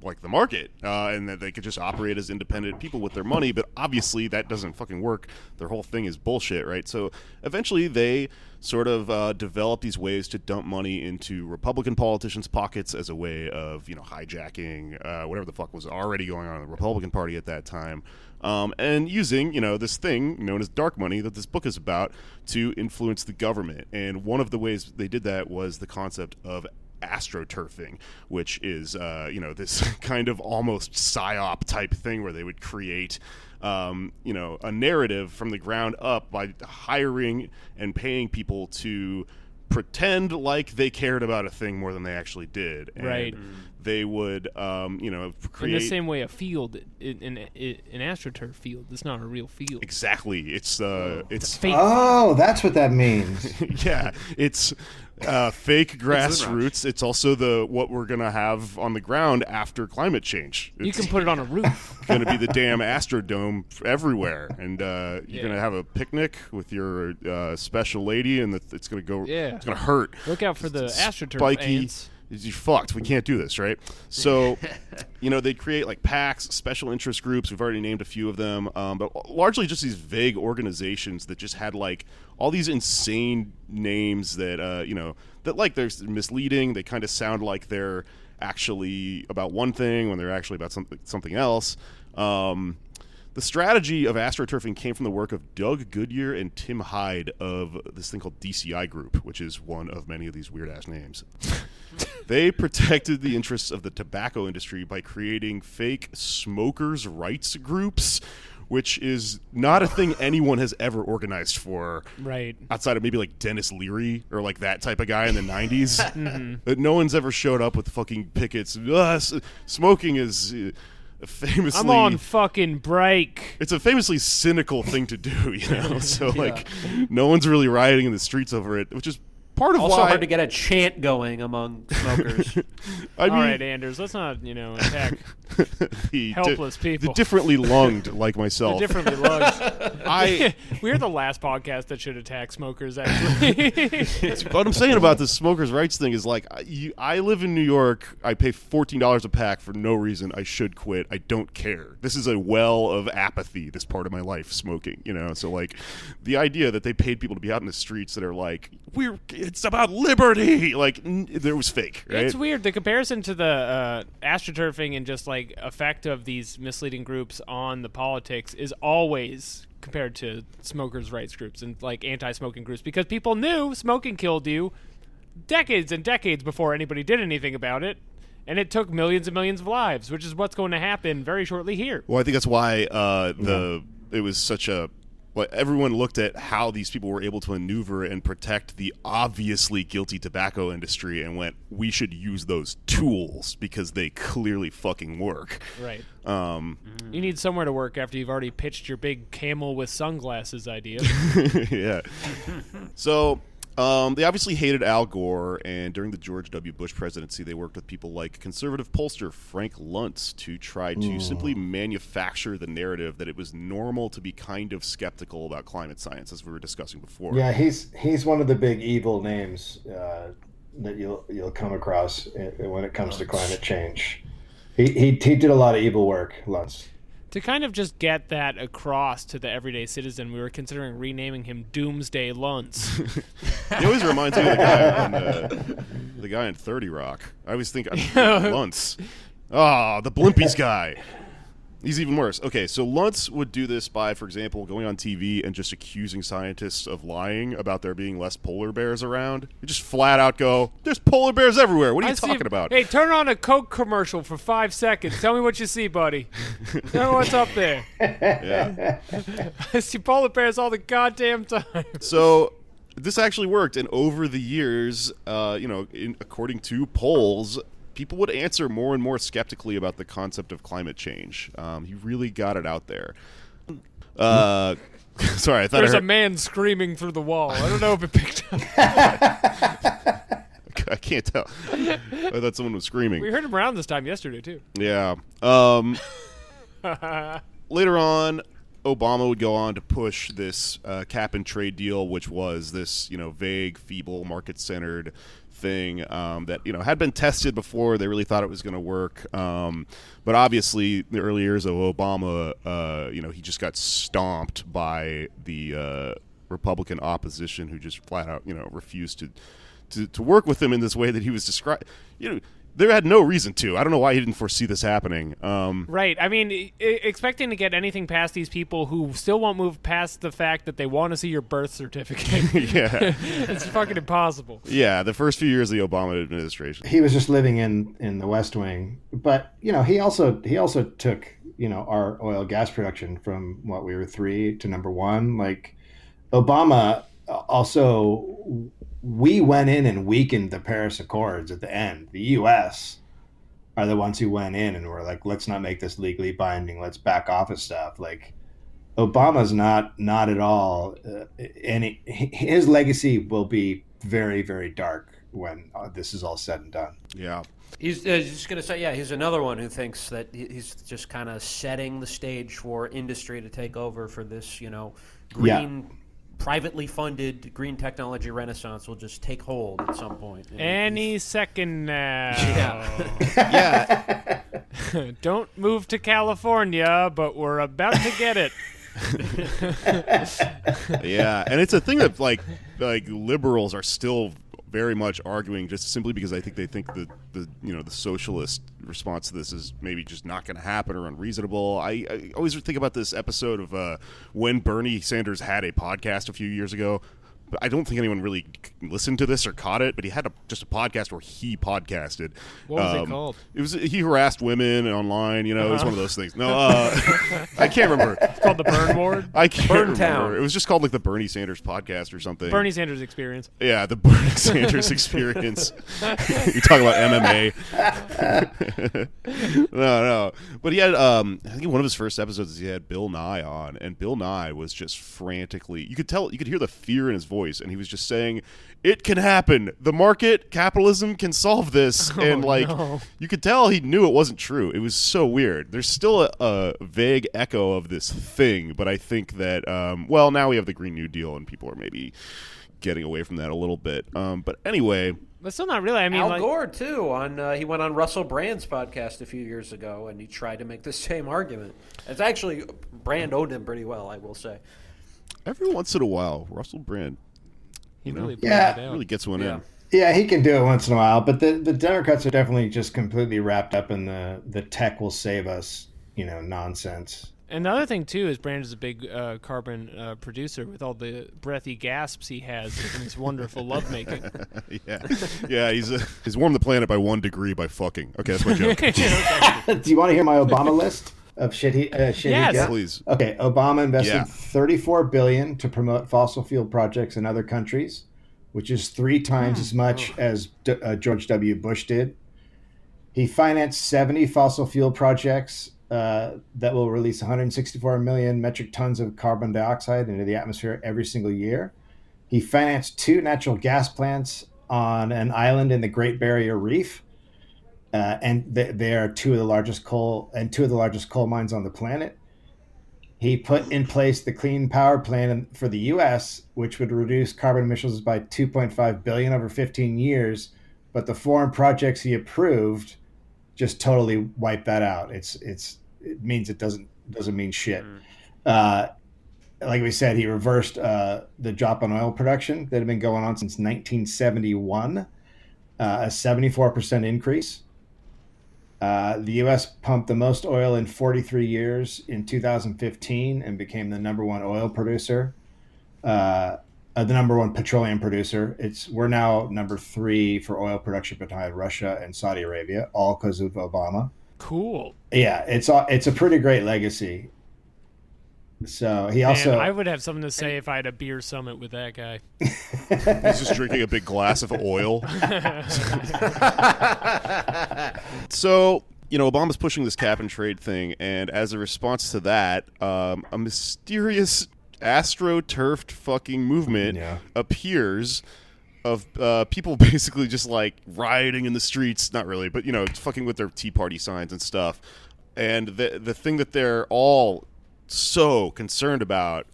like the market, and that they could just operate as independent people with their money, but obviously that doesn't fucking work. Their whole thing is bullshit, right? So eventually they sort of developed these ways to dump money into Republican politicians' pockets as a way of, hijacking whatever the fuck was already going on in the Republican Party at that time, and using, this thing known as dark money that this book is about to influence the government. And one of the ways they did that was the concept of astroturfing, which is this kind of almost psyop type thing where they would create a narrative from the ground up by hiring and paying people to pretend like they cared about a thing more than they actually did. And Right. they would create In the same way, a field, an astroturf field, it's not a real field. exactly. It's Fake. Oh, that's what that means. yeah, it's fake grassroots. It's also what we're gonna have on the ground after climate change. You It's can put it on a roof. gonna be the damn Astrodome everywhere, and you're gonna have a picnic with your special lady, and it's gonna go. Yeah. It's gonna hurt. Look out for the It's astroturf spiky. ants. You're fucked. We can't do this, right? So, they create like PACs, special interest groups. We've already named a few of them, but largely just these vague organizations that just had like all these insane names that that like they're misleading. They kind of sound like they're actually about one thing when they're actually about something else. The strategy of astroturfing came from the work of Doug Goodyear and Tim Hyde of this thing called DCI Group, which is one of many of these weird-ass names. They protected the interests of the tobacco industry by creating fake smokers' rights groups, which is not a thing anyone has ever organized for. Right. Outside of maybe like Dennis Leary or like that type of guy in the 90s. But no one's ever showed up with fucking pickets. Smoking is... famously, I'm on fucking break. it's a famously cynical thing to do, so like no one's really rioting in the streets over it, which is part of Also why hard to get a chant going among smokers. I mean, All right, Anders, let's not, attack the helpless people. the differently lunged like myself. differently lugs. I We're the last podcast that should attack smokers, actually. what I'm saying about this smokers' rights thing is like I live in New York. I pay $14 a pack for no reason. I should quit. I don't care. This is a well of apathy. This part of my life, smoking. So like the idea that they paid people to be out in the streets that are like it's about liberty. Like there was fake. Right? It's weird. The comparison to the astroturfing and just like effect of these misleading groups on the politics is always compared to smokers' rights groups and like anti-smoking groups, because people knew smoking killed you decades and decades before anybody did anything about it, and it took millions and millions of lives, which is what's going to happen very shortly here. Well, I think that's why it was such a. Like, everyone looked at how these people were able to maneuver and protect the obviously guilty tobacco industry and went, we should use those tools because they clearly fucking work. Right. You need somewhere to work after you've already pitched your big camel with sunglasses idea. Yeah. So They obviously hated Al Gore, and during the George W. Bush presidency, they worked with people like conservative pollster Frank Luntz to try to simply manufacture the narrative that it was normal to be kind of skeptical about climate science, as we were discussing before. Yeah, he's one of the big evil names that you'll come across when it comes to climate change. He did a lot of evil work, Luntz. To kind of just get that across to the everyday citizen, we were considering renaming him Doomsday Luntz. He always reminds me of the guy in 30 Rock. I always think Luntz. Oh, the Blimpies guy. He's even worse. Okay, so Luntz would do this by, for example, going on TV and just accusing scientists of lying about there being less polar bears around. He'd just flat out go, "There's polar bears everywhere. What are you talking about?" Hey, turn on a Coke commercial for 5 seconds. Tell me what you see, buddy. Tell me what's up there. Yeah. I see polar bears all the goddamn time. So this actually worked, and over the years, according to polls, people would answer more and more skeptically about the concept of climate change. He really got it out there. Sorry, I thought There's a man screaming through the wall. I don't know if it picked up. I can't tell. I thought someone was screaming. We heard him around this time yesterday, too. Yeah. Later on, Obama would go on to push this cap and trade deal, which was this, vague, feeble, market-centered thing that had been tested before. They really thought it was going to work, but obviously the early years of Obama, he just got stomped by the Republican opposition, who just flat out refused to work with him in this way that he was described. They had no reason to. I don't know why he didn't foresee this happening. Right. I mean, expecting to get anything past these people who still won't move past the fact that they want to see your birth certificate. Yeah. It's fucking impossible. Yeah, the first few years of the Obama administration. He was just living in the West Wing. But, he also took, our oil gas production from what we were 3 to number 1. Like, Obama also... We went in and weakened the Paris Accords at the end. The U.S. are the ones who went in and were like, let's not make this legally binding. Let's back off of stuff. Like, Obama's not at all. His legacy will be very, very dark when this is all said and done. Yeah. He's just going to say, he's another one who thinks that he's just kind of setting the stage for industry to take over for this, green... privately funded green technology renaissance will just take hold at some point. Any second now. Yeah. Don't move to California, but we're about to get it. Yeah, and it's a thing that like liberals are still very much arguing, just simply because I think they think the socialist response to this is maybe just not going to happen or unreasonable. I always think about this episode of when Bernie Sanders had a podcast a few years ago. But I don't think anyone really listened to this or caught it, but he had just a podcast where he podcasted. What was it called? It was he harassed women online. It was one of those things. No, I can't remember. It's called the Burn Ward. I can't remember. Town. It was just called like the Bernie Sanders podcast or something. Bernie Sanders Experience. Yeah, the Bernie Sanders Experience. You talk about MMA. No. But he had, I think one of his first episodes, he had Bill Nye on, and Bill Nye was just frantically. You could hear the fear in his voice, and he was just saying, "It can happen. The market, capitalism can solve this." And you could tell he knew it wasn't true. It was so weird. There's still a vague echo of this thing, but I think that now we have the Green New Deal, and people are maybe getting away from that a little bit. But anyway. But still not really. I mean, Al Gore too. He went on Russell Brand's podcast a few years ago, and he tried to make the same argument. It's actually Brand owned him pretty well, I will say. Every once in a while, Russell Brand, he really gets one in. Yeah, he can do it once in a while, but the Democrats are definitely just completely wrapped up in the tech will save us, nonsense. And the other thing, too, is Brand is a big carbon producer with all the breathy gasps he has in his wonderful lovemaking. Yeah, he's warmed the planet by 1 degree by fucking. Okay, that's my joke. Do you want to hear my Obama list of shit he Yes. he did? Please. Okay, Obama invested Yeah. $34 billion to promote fossil fuel projects in other countries, which is 3 times as much as George W. Bush did. He financed 70 fossil fuel projects that will release 164 million metric tons of carbon dioxide into the atmosphere every single year. He financed 2 natural gas plants on an island in the Great Barrier Reef, and they are two of the largest coal mines on the planet. He put in place the Clean Power Plan for the U.S., which would reduce carbon emissions by 2.5 billion over 15 years. But the foreign projects he approved just totally wiped that out. It means it doesn't mean shit. Like we said, he reversed the drop on oil production that had been going on since 1971, a 74% increase. The U.S. pumped the most oil in 43 years in 2015 and became the number one oil producer, the number one petroleum producer. We're now number 3 for oil production behind Russia and Saudi Arabia, all because of Obama. Cool. Yeah, it's a pretty great legacy. So he also. I would have something to say if I had a beer summit with that guy. He's just drinking a big glass of oil. So, Obama's pushing this cap and trade thing, and as a response to that, a mysterious astroturfed fucking movement appears of people basically just like rioting in the streets, not really, but fucking with their Tea Party signs and stuff. And the thing that they're all so concerned about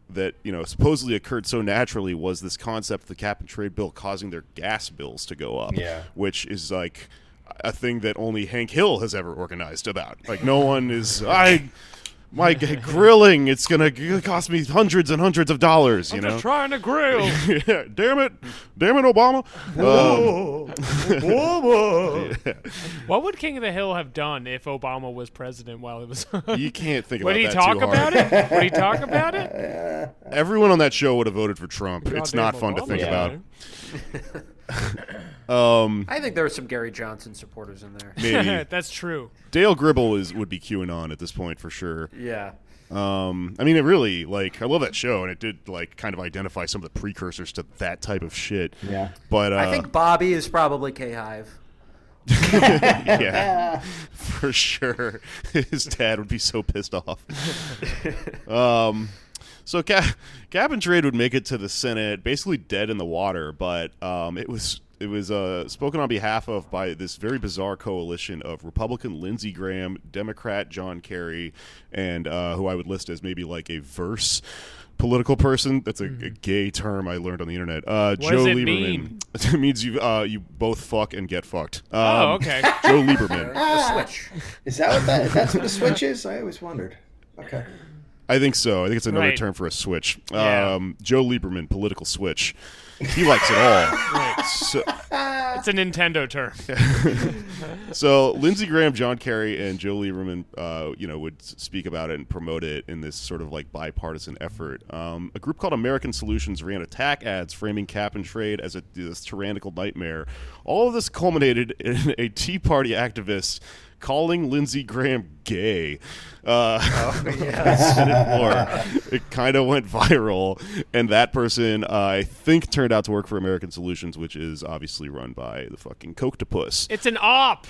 that supposedly occurred so naturally was this concept of the cap and trade bill causing their gas bills to go up, which is like a thing that only Hank Hill has ever organized about. Like no one is my grilling, it's gonna cost me hundreds and hundreds of dollars. I'm just trying to grill. Yeah, damn it, Obama. What would King of the Hill have done if Obama was president while it was? You can't think about Would he that talk too hard. about it? Would he talk about it? Everyone on that show would have voted for Trump. It's not fun to think about. I think there are some Gary Johnson supporters in there. Maybe. That's true. Dale Gribble would be QAnon at this point for sure. Yeah. I mean, it really, I love that show, and it did, kind of identify some of the precursors to that type of shit. Yeah. But I think Bobby is probably K-Hive. Yeah, for sure. His dad would be so pissed off. So cap and trade would make it to the Senate, basically dead in the water, but it was spoken on behalf of by this very bizarre coalition of Republican Lindsey Graham, Democrat John Kerry, and who I would list as maybe like a verse political person. That's a gay term I learned on the internet. What Joe does it Lieberman. mean? It means you both fuck and get fucked. Okay. Joe Lieberman. The switch. Is that that's what a switch is? I always wondered. Okay. I think so. I think it's another Right. term for a switch. Yeah. Joe Lieberman, political switch. He likes it all. Right. So, It's a Nintendo term. so Lindsey Graham, John Kerry, and Joe Lieberman, would speak about it and promote it in this sort of like bipartisan effort. A group called American Solutions ran attack ads framing cap and trade as this tyrannical nightmare. All of this culminated in a Tea Party activist calling Lindsey Graham gay. Senate floor. It kind of went viral, and that person, I think, turned out to work for American Solutions, which is obviously run by the fucking Coctopus. It's an op.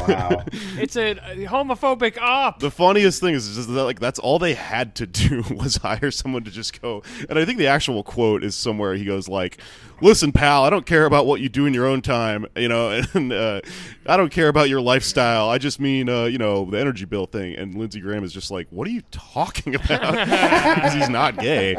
Wow. It's a homophobic op. The funniest thing is just that, that's all they had to do was hire someone to just go. And I think the actual quote is somewhere he goes "Listen, pal, I don't care about what you do in your own time, and I don't care about your lifestyle. I just mean, the energy bill thing." And Lindsey Graham is just like, "What are you talking about?" Because he's not gay.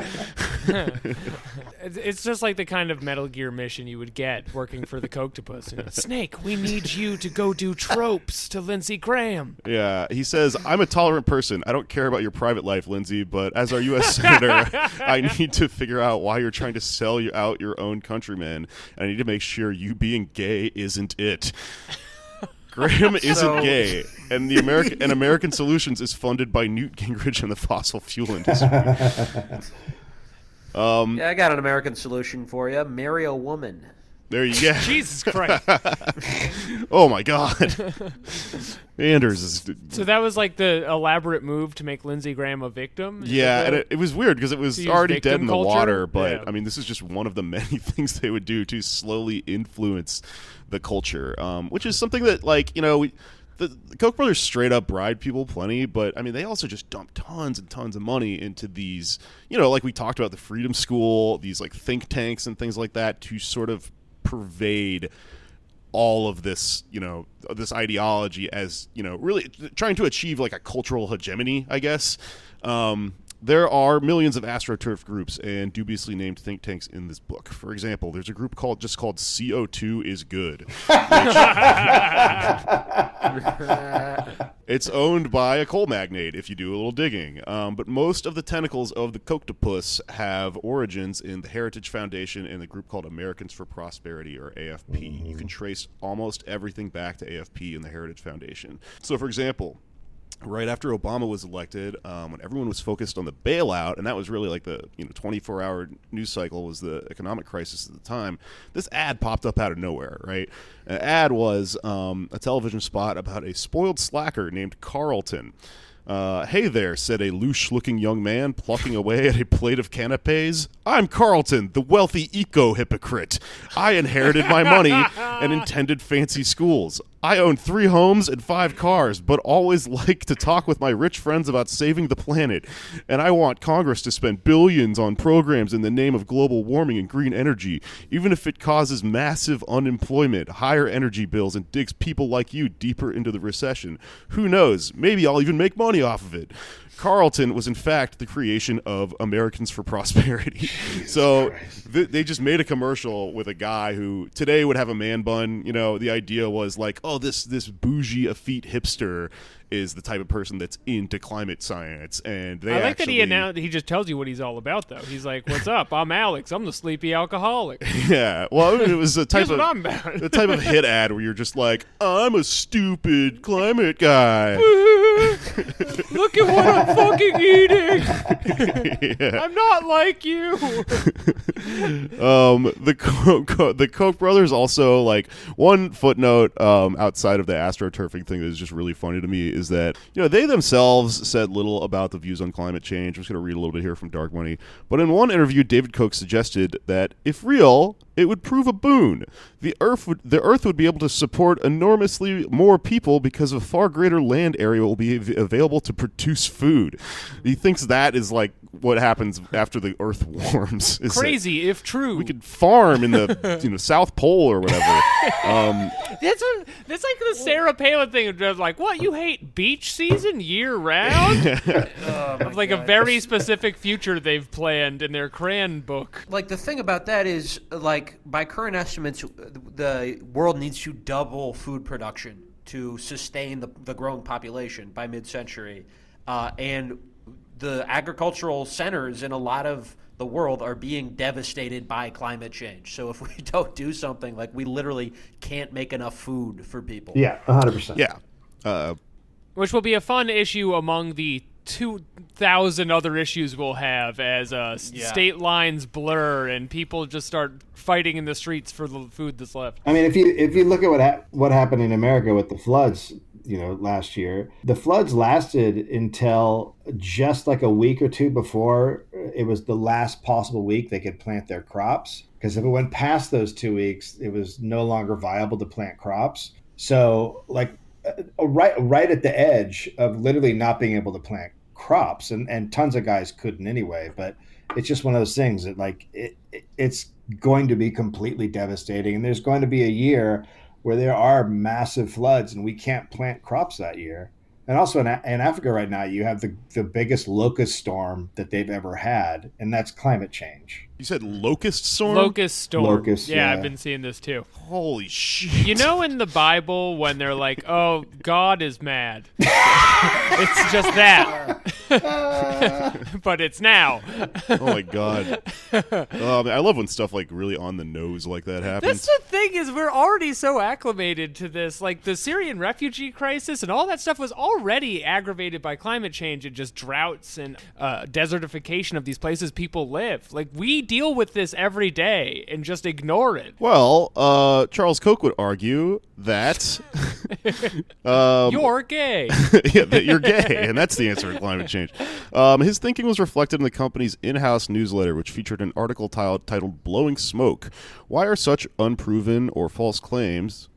It's just like the kind of Metal Gear mission you would get working for the Coctopus. Snake, we need you to go do tropes to Lindsey Graham. Yeah, he says, "I'm a tolerant person. I don't care about your private life, Lindsey, but as our U.S. Senator, I need to figure out why you're trying to sell out your own countrymen, and I need to make sure you being gay isn't it." Graham isn't gay, and American Solutions is funded by Newt Gingrich and the fossil fuel industry. Yeah, I got an American solution for you. Marry a woman. There you go. Jesus Christ. Oh my God. Anders is. So that was like the elaborate move to make Lindsey Graham a victim? Yeah, and it was weird because it was To use already victim dead in the culture? water, but Yeah. I mean, this is just one of the many things they would do to slowly influence the culture, which is something that, the Koch brothers straight up bribed people plenty, but I mean, they also just dumped tons and tons of money into these, like we talked about, the Freedom School, these like think tanks and things like that to sort of pervade all of this, this ideology as, really trying to achieve like a cultural hegemony, I guess. There are millions of AstroTurf groups and dubiously named think tanks in this book. For example, there's a group called CO2 is good. It's owned by a coal magnate, if you do a little digging. But most of the tentacles of the Kochtopus have origins in the Heritage Foundation and the group called Americans for Prosperity, or AFP. You can trace almost everything back to AFP and the Heritage Foundation. So, for example, right after Obama was elected, when everyone was focused on the bailout, and that was really like the 24-hour news cycle was the economic crisis at the time, this ad popped up out of nowhere, right? An ad was a television spot about a spoiled slacker named Carlton. Hey there, said a louche-looking young man plucking away at a plate of canapes. I'm Carlton, the wealthy eco-hypocrite. I inherited my money and intended fancy schools. I own 3 homes and 5 cars, but always like to talk with my rich friends about saving the planet. And I want Congress to spend billions on programs in the name of global warming and green energy, even if it causes massive unemployment, higher energy bills, and digs people like you deeper into the recession. Who knows? Maybe I'll even make money off of it. Carlton was in fact the creation of Americans for Prosperity. So they just made a commercial with a guy who today would have a man bun. The idea was like, oh, this bougie, effete hipster is the type of person that's into climate science. And they I like that he just tells you what he's all about, though. He's like, what's up? I'm Alex. I'm the sleepy alcoholic. Yeah. Well, it was a type Here's what I'm about. the type of hit ad where you're just like, I'm a stupid climate guy. Look at what I'm fucking eating. Yeah. I'm not like you. The Koch brothers also, like, one footnote outside of the astroturfing thing that is just really funny to me is that they themselves said little about the views on climate change. I'm just going to read a little bit here from Dark Money. But in one interview, David Koch suggested that if real, it would prove a boon. The Earth would be able to support enormously more people because a far greater land area will be available to produce food. He thinks that is like what happens after the Earth warms. Crazy, if true. We could farm in the South Pole or whatever. That's like the Sarah Palin thing. It was like, what, you hate beach season year round? Of like a very specific future they've planned in their Cran book. Like, the thing about that is, like, by current estimates, the world needs to double food production to sustain the growing population by mid-century. And the agricultural centers in a lot of the world are being devastated by climate change. So if we don't do something, like, we literally can't make enough food for people. Yeah, 100%. Yeah. Which will be a fun issue among the 2,000 other issues we'll have as state lines blur and people just start fighting in the streets for the food that's left. I mean, if you look at what happened in America with the floods, last year, the floods lasted until just like a week or two before it was the last possible week they could plant their crops. Because if it went past those 2 weeks, it was no longer viable to plant crops. So, like, right at the edge of literally not being able to plant crops, and tons of guys couldn't anyway, but it's just one of those things that, like, it's going to be completely devastating, and there's going to be a year where there are massive floods and we can't plant crops that year. And also in Africa right now, you have the biggest locust storm that they've ever had, and that's climate change. You said locust storm? Locust storm. Locust, yeah, yeah. I've been seeing this too. Holy shit. In the Bible when they're like, oh, God is mad. It's just that. But it's now. Oh my God. I love when stuff like really on the nose like that happens. That's the thing, is we're already so acclimated to this. Like, the Syrian refugee crisis and all that stuff was already aggravated by climate change and just droughts and desertification of these places people live. Like, we deal with this every day and just ignore it. Well, Charles Koch would argue that you're gay. yeah, that you're gay, and that's the answer to climate change. His thinking was reflected in the company's in-house newsletter, which featured an article titled Blowing Smoke. Why are such unproven or false claims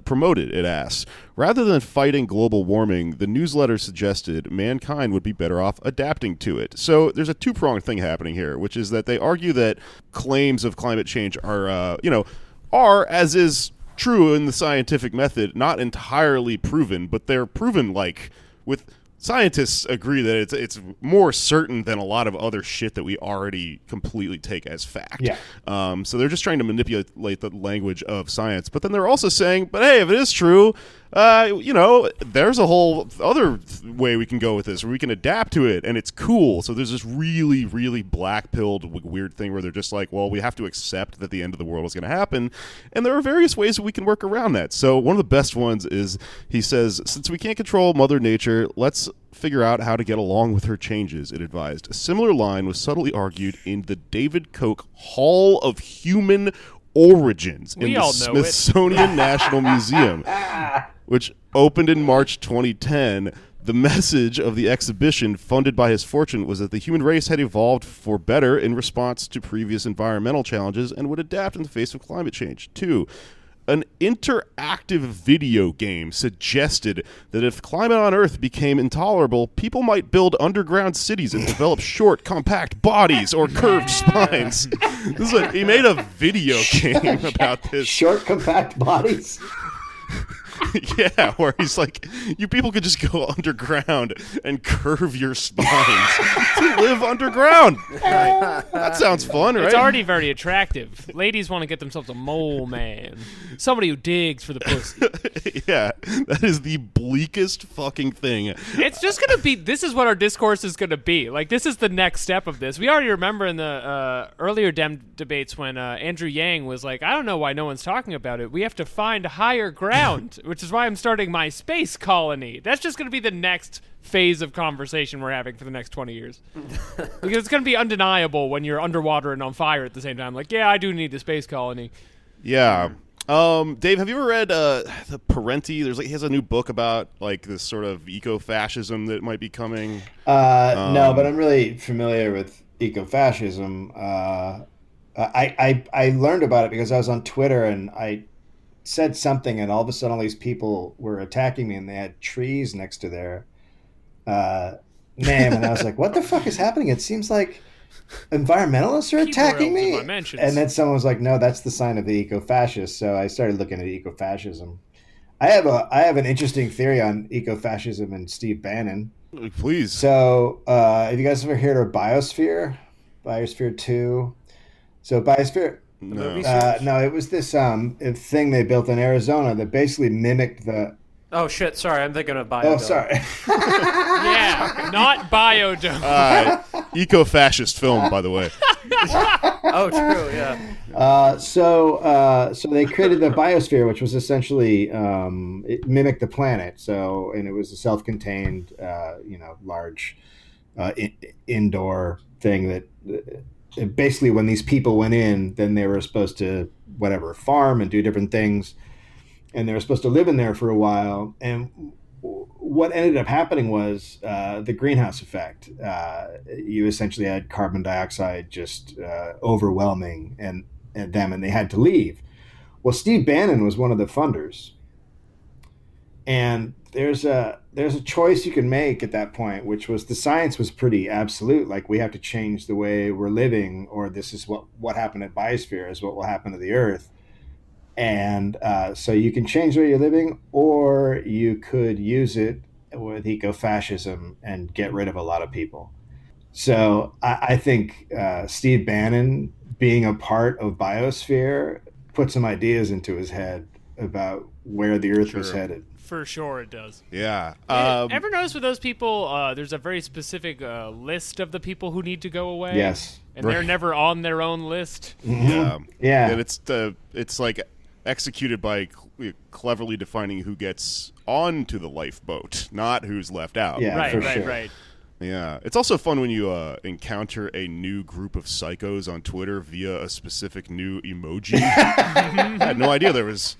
promoted, it asks. Rather than fighting global warming, the newsletter suggested mankind would be better off adapting to it. So there's a two-pronged thing happening here, which is that they argue that claims of climate change are, as is true in the scientific method, not entirely proven, but they're proven with scientists agree that it's more certain than a lot of other shit that we already completely take as fact. Yeah. So they're just trying to manipulate the language of science. But then they're also saying, but hey, if it is true, there's a whole other way we can go with this, where we can adapt to it, and it's cool. So there's this really, really black-pilled weird thing where they're just like, well, we have to accept that the end of the world is going to happen, and there are various ways that we can work around that. So one of the best ones is, he says, since we can't control Mother Nature, let's figure out how to get along with her changes, it advised. A similar line was subtly argued in the David Koch Hall of Human Origins in the Smithsonian National Museum, which opened in March 2010. The message of the exhibition, funded by his fortune, was that the human race had evolved for better in response to previous environmental challenges and would adapt in the face of climate change. 2. An interactive video game suggested that if climate on Earth became intolerable, people might build underground cities and develop short, compact bodies or curved spines. He made a video game about this. Short, compact bodies? Yeah, where he's like, you people could just go underground and curve your spines to live underground. That sounds fun, right? It's already very attractive. Ladies want to get themselves a mole man. Somebody who digs for the pussy. Yeah, that is the bleakest fucking thing. It's just going to be, this is what our discourse is going to be. Like, this is the next step of this. We already remember in the earlier debates when Andrew Yang was like, I don't know why no one's talking about it. We have to find higher ground, which is why I'm starting my space colony. That's just going to be the next phase of conversation we're having for the next 20 years. Because it's going to be undeniable when you're underwater and on fire at the same time. Like, yeah, I do need a space colony. Yeah. Dave, have you ever read the Parenti? He has a new book about this sort of eco-fascism that might be coming. No, but I'm really familiar with eco-fascism. I learned about it because I was on Twitter and I said something, and all of a sudden all these people were attacking me, and they had trees next to their name, and I was like, what the fuck is happening? It seems like environmentalists are attacking me. And then someone was like, no, that's the sign of the eco-fascist. So I started looking at eco-fascism. I have an interesting theory on eco-fascism and Steve Bannon. Please. So have you guys ever heard of Biosphere 2? So Biosphere... No, it was this thing they built in Arizona that basically mimicked the... Oh, shit, sorry, I'm thinking of Biodome. Oh, sorry. Yeah, not Biodome. Eco-fascist film, by the way. Oh, true, yeah. So they created the Biosphere, which was essentially, it mimicked the planet. And it was a self-contained, large indoor thing that... Basically, when these people went in, then they were supposed to farm and do different things, and they were supposed to live in there for a while. And what ended up happening was the greenhouse effect. You essentially had carbon dioxide just overwhelming and they had to leave. Well, Steve Bannon was one of the funders, and there's a choice you can make at that point, which was the science was pretty absolute. Like, we have to change the way we're living, or this is what happened at Biosphere is what will happen to the Earth. And so you can change the way you're living, or you could use it with eco-fascism and get rid of a lot of people. So I think Steve Bannon being a part of Biosphere put some ideas into his head about where the Earth was headed. For sure it does. Yeah. Ever notice with those people, there's a very specific list of the people who need to go away? Yes. And they're never on their own list? Mm-hmm. Yeah. And it's executed by cleverly defining who gets onto the lifeboat, not who's left out. Yeah, Right. Yeah. It's also fun when you encounter a new group of psychos on Twitter via a specific new emoji. I had no idea there was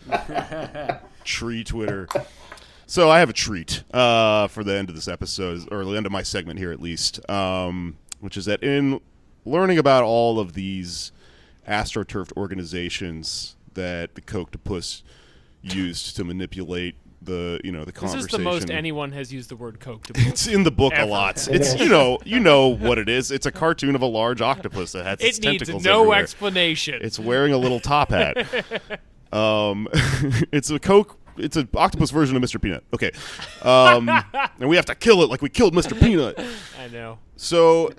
tree Twitter. So I have a treat for the end of this episode, or the end of my segment here at least, which is that in learning about all of these astroturfed organizations that the Kochtopus used to manipulate the This conversation. is the most anyone has used the word Coke to be. It's in the book a Ever. lot. It's you know what it is. It's a cartoon of a large octopus that has its It needs tentacles no everywhere. explanation. It's wearing a little top hat. It's a Coke. It's an octopus version of Mr. Peanut. Okay, and we have to kill it like we killed Mr. Peanut. I know. So,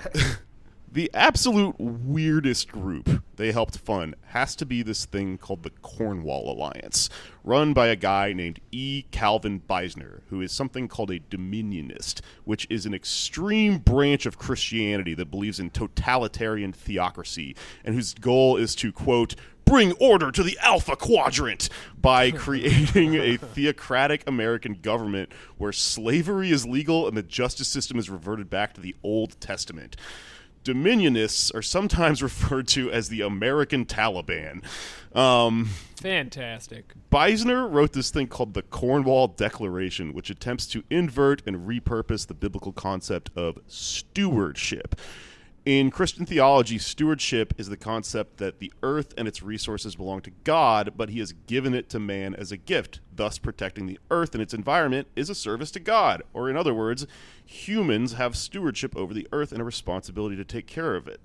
the absolute weirdest group they helped fund has to be this thing called the Cornwall Alliance, run by a guy named E. Calvin Beisner, who is something called a dominionist, which is an extreme branch of Christianity that believes in totalitarian theocracy, and whose goal is to, quote, bring order to the Alpha Quadrant by creating a theocratic American government where slavery is legal and the justice system is reverted back to the Old Testament. Dominionists are sometimes referred to as the American Taliban. Fantastic. Beisner wrote this thing called the Cornwall Declaration, which attempts to invert and repurpose the biblical concept of stewardship. In Christian theology, stewardship is the concept that the earth and its resources belong to God, but he has given it to man as a gift. Thus, protecting the earth and its environment is a service to God. Or in other words, humans have stewardship over the earth and a responsibility to take care of it.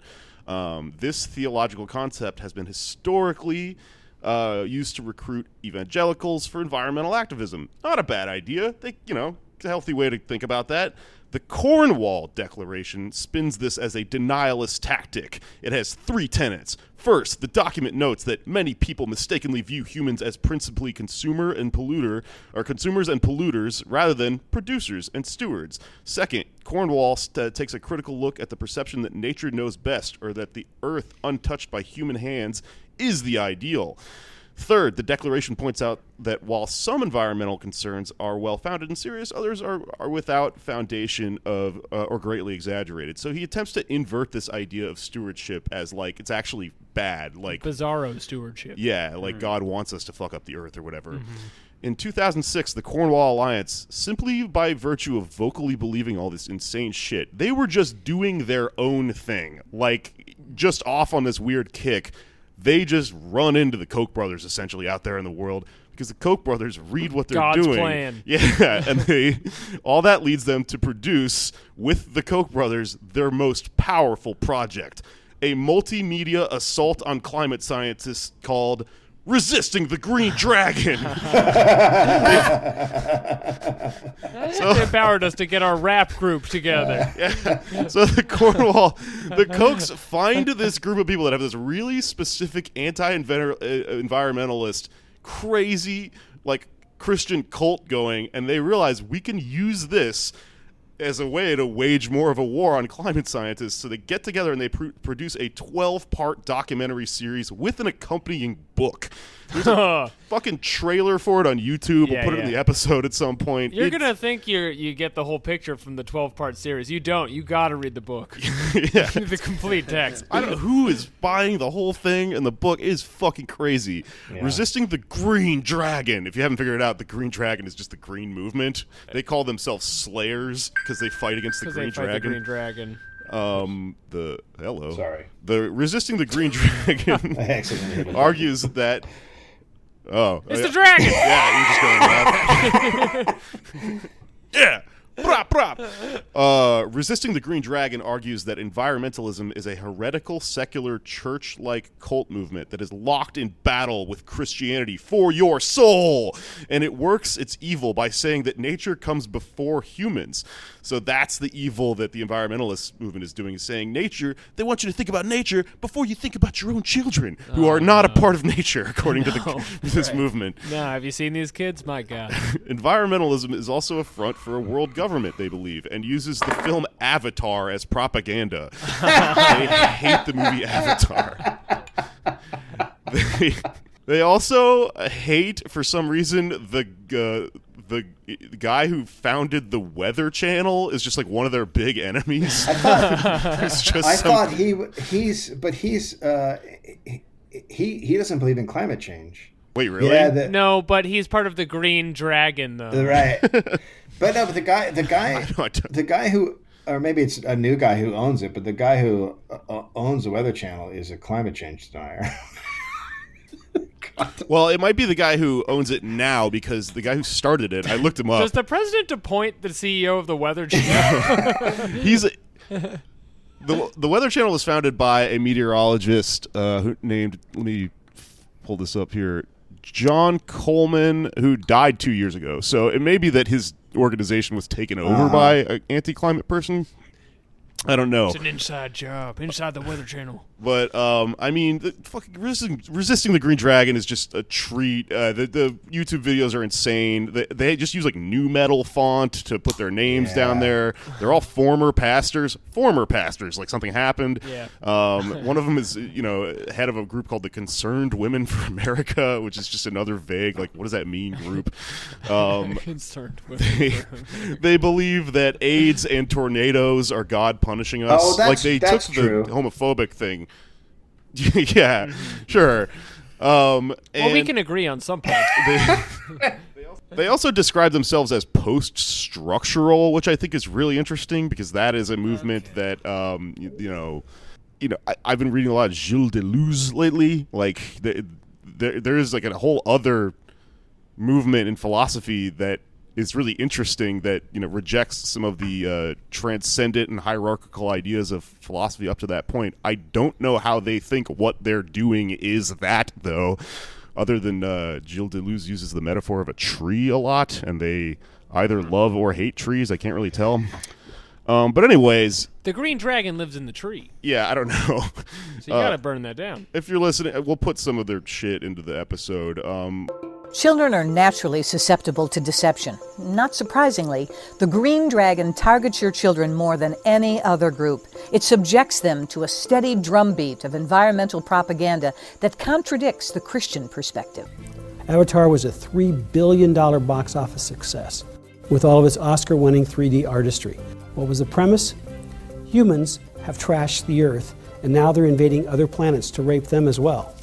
This theological concept has been historically used to recruit evangelicals for environmental activism. Not a bad idea. It's a healthy way to think about that. The Cornwall Declaration spins this as a denialist tactic. It has 3 tenets. First, the document notes that many people mistakenly view humans as principally consumers and polluters rather than producers and stewards. Second, Cornwall takes a critical look at the perception that nature knows best, or that the earth untouched by human hands is the ideal. Third, the Declaration points out that while some environmental concerns are well-founded and serious, others are without foundation or greatly exaggerated. So he attempts to invert this idea of stewardship as like it's actually bad, like Bizarro stewardship. yeah, like God wants us to fuck up the earth or whatever. In 2006, the Cornwall Alliance, simply by virtue of vocally believing all this insane shit, they were just doing their own thing, like just off on this weird kick. They just run into the Koch brothers essentially out there in the world because the Koch brothers read what they're God's doing. plan. Yeah, and all that leads them to produce with the Koch brothers their most powerful project, a multimedia assault on climate scientists called Resisting the Green Dragon. They empowered us to get our rap group together. So the Kochs find this group of people that have this really specific anti-environmentalist, crazy, like Christian cult going, and they realize we can use this as a way to wage more of a war on climate scientists. So they get together and they produce a 12-part documentary series with an accompanying book. There's a fucking trailer for it on YouTube. We'll put it in the episode at some point. You're gonna think you get the whole picture from the 12-part series. You don't. You gotta read the book. Yeah. The complete text. I don't know who is buying the whole thing, and the book is fucking crazy. Yeah. Resisting the Green Dragon. If you haven't figured it out, the Green Dragon is just the green movement. They call themselves Slayers because they fight against the Green Fight Dragon. the Green Dragon. Sorry. The Resisting the Green Dragon I accidentally hit it. argues that. Oh, It's the dragon. Yeah, you're just going left. Yeah. Prop, prop. Resisting the Green Dragon argues that environmentalism is a heretical, secular, church-like cult movement that is locked in battle with Christianity for your soul. And it works its evil by saying that nature comes before humans. So that's the evil that the environmentalist movement is doing, is saying nature, they want you to think about nature before you think about your own children, who are not a part of nature, according to this movement. No, have you seen these kids? My God. Environmentalism is also a front for a world government, they believe, and uses the film Avatar as propaganda. They hate the movie Avatar. They also hate, for some reason, the guy who founded the Weather Channel is just like one of their big enemies. He doesn't believe in climate change. Wait, really? Yeah, No, but he's part of the Green Dragon, though. right. But no, but the guy who, or maybe it's a new guy who owns it, but the guy who owns the Weather Channel is a climate change denier. Well, it might be the guy who owns it now, because the guy who started it, I looked him up. Does the president appoint the CEO of the Weather Channel? He's the Weather Channel was founded by a meteorologist who named, let me pull this up here, John Coleman, who died 2 years ago. So it may be that his organization was taken over by an anti-climate person. I don't know. It's an inside job, inside the Weather Channel. But I mean, fucking resisting the Green Dragon is just a treat. The YouTube videos are insane. They just use like new metal font to put their names down there. They're all former pastors, like something happened. Yeah. One of them is head of a group called the Concerned Women for America, which is just another vague, like, what does that mean group? Concerned women. They believe that AIDS and tornadoes are God punishing us. Oh, like they took that's true. the homophobic thing. Yeah, sure. Well, we can agree on some points. They also describe themselves as post-structural, which I think is really interesting, because that is a movement that I've been reading a lot of Gilles Deleuze lately. Like there is like a whole other movement in philosophy that is really interesting, that rejects some of the transcendent and hierarchical ideas of philosophy up to that point. I don't know how they think what they're doing is that, though, other than Gilles Deleuze uses the metaphor of a tree a lot, and they either love or hate trees. I can't really tell. But anyways, The Green Dragon lives in the tree, yeah, I don't know. so you gotta burn that down. If you're listening, we'll put some of their shit into the episode. Children are naturally susceptible to deception. Not surprisingly, the Green Dragon targets your children more than any other group. It subjects them to a steady drumbeat of environmental propaganda that contradicts the Christian perspective. Avatar was a $3 billion box office success, with all of its Oscar-winning 3D artistry. What was the premise? Humans have trashed the Earth, and now they're invading other planets to rape them as well.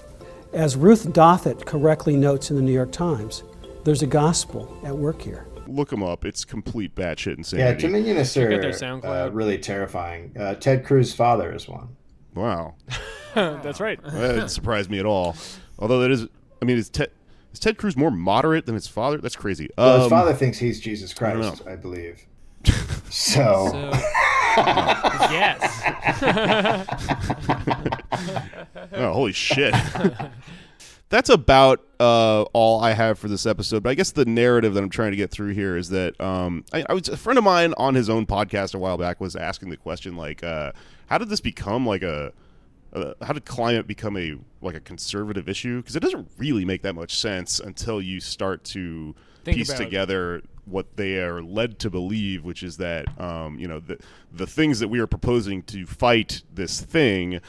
As Ruth Doffett correctly notes in the New York Times, there's a gospel at work here. Look them up. It's complete batshit insanity. Yeah, Dominionists Check out their are SoundCloud. really terrifying. Ted Cruz's father is one. Wow. That's right. That didn't surprise me at all. Although that is, I mean, is Ted Cruz more moderate than his father? That's crazy. Well, his father thinks he's Jesus don't Christ, I believe. So Yes. Oh, holy shit. That's about all I have for this episode. But I guess the narrative that I'm trying to get through here is that a friend of mine on his own podcast a while back was asking the question, like, how did this become like how did climate become a conservative issue? Because it doesn't really make that much sense until you start to piece together what they are led to believe, which is that the things that we are proposing to fight this thing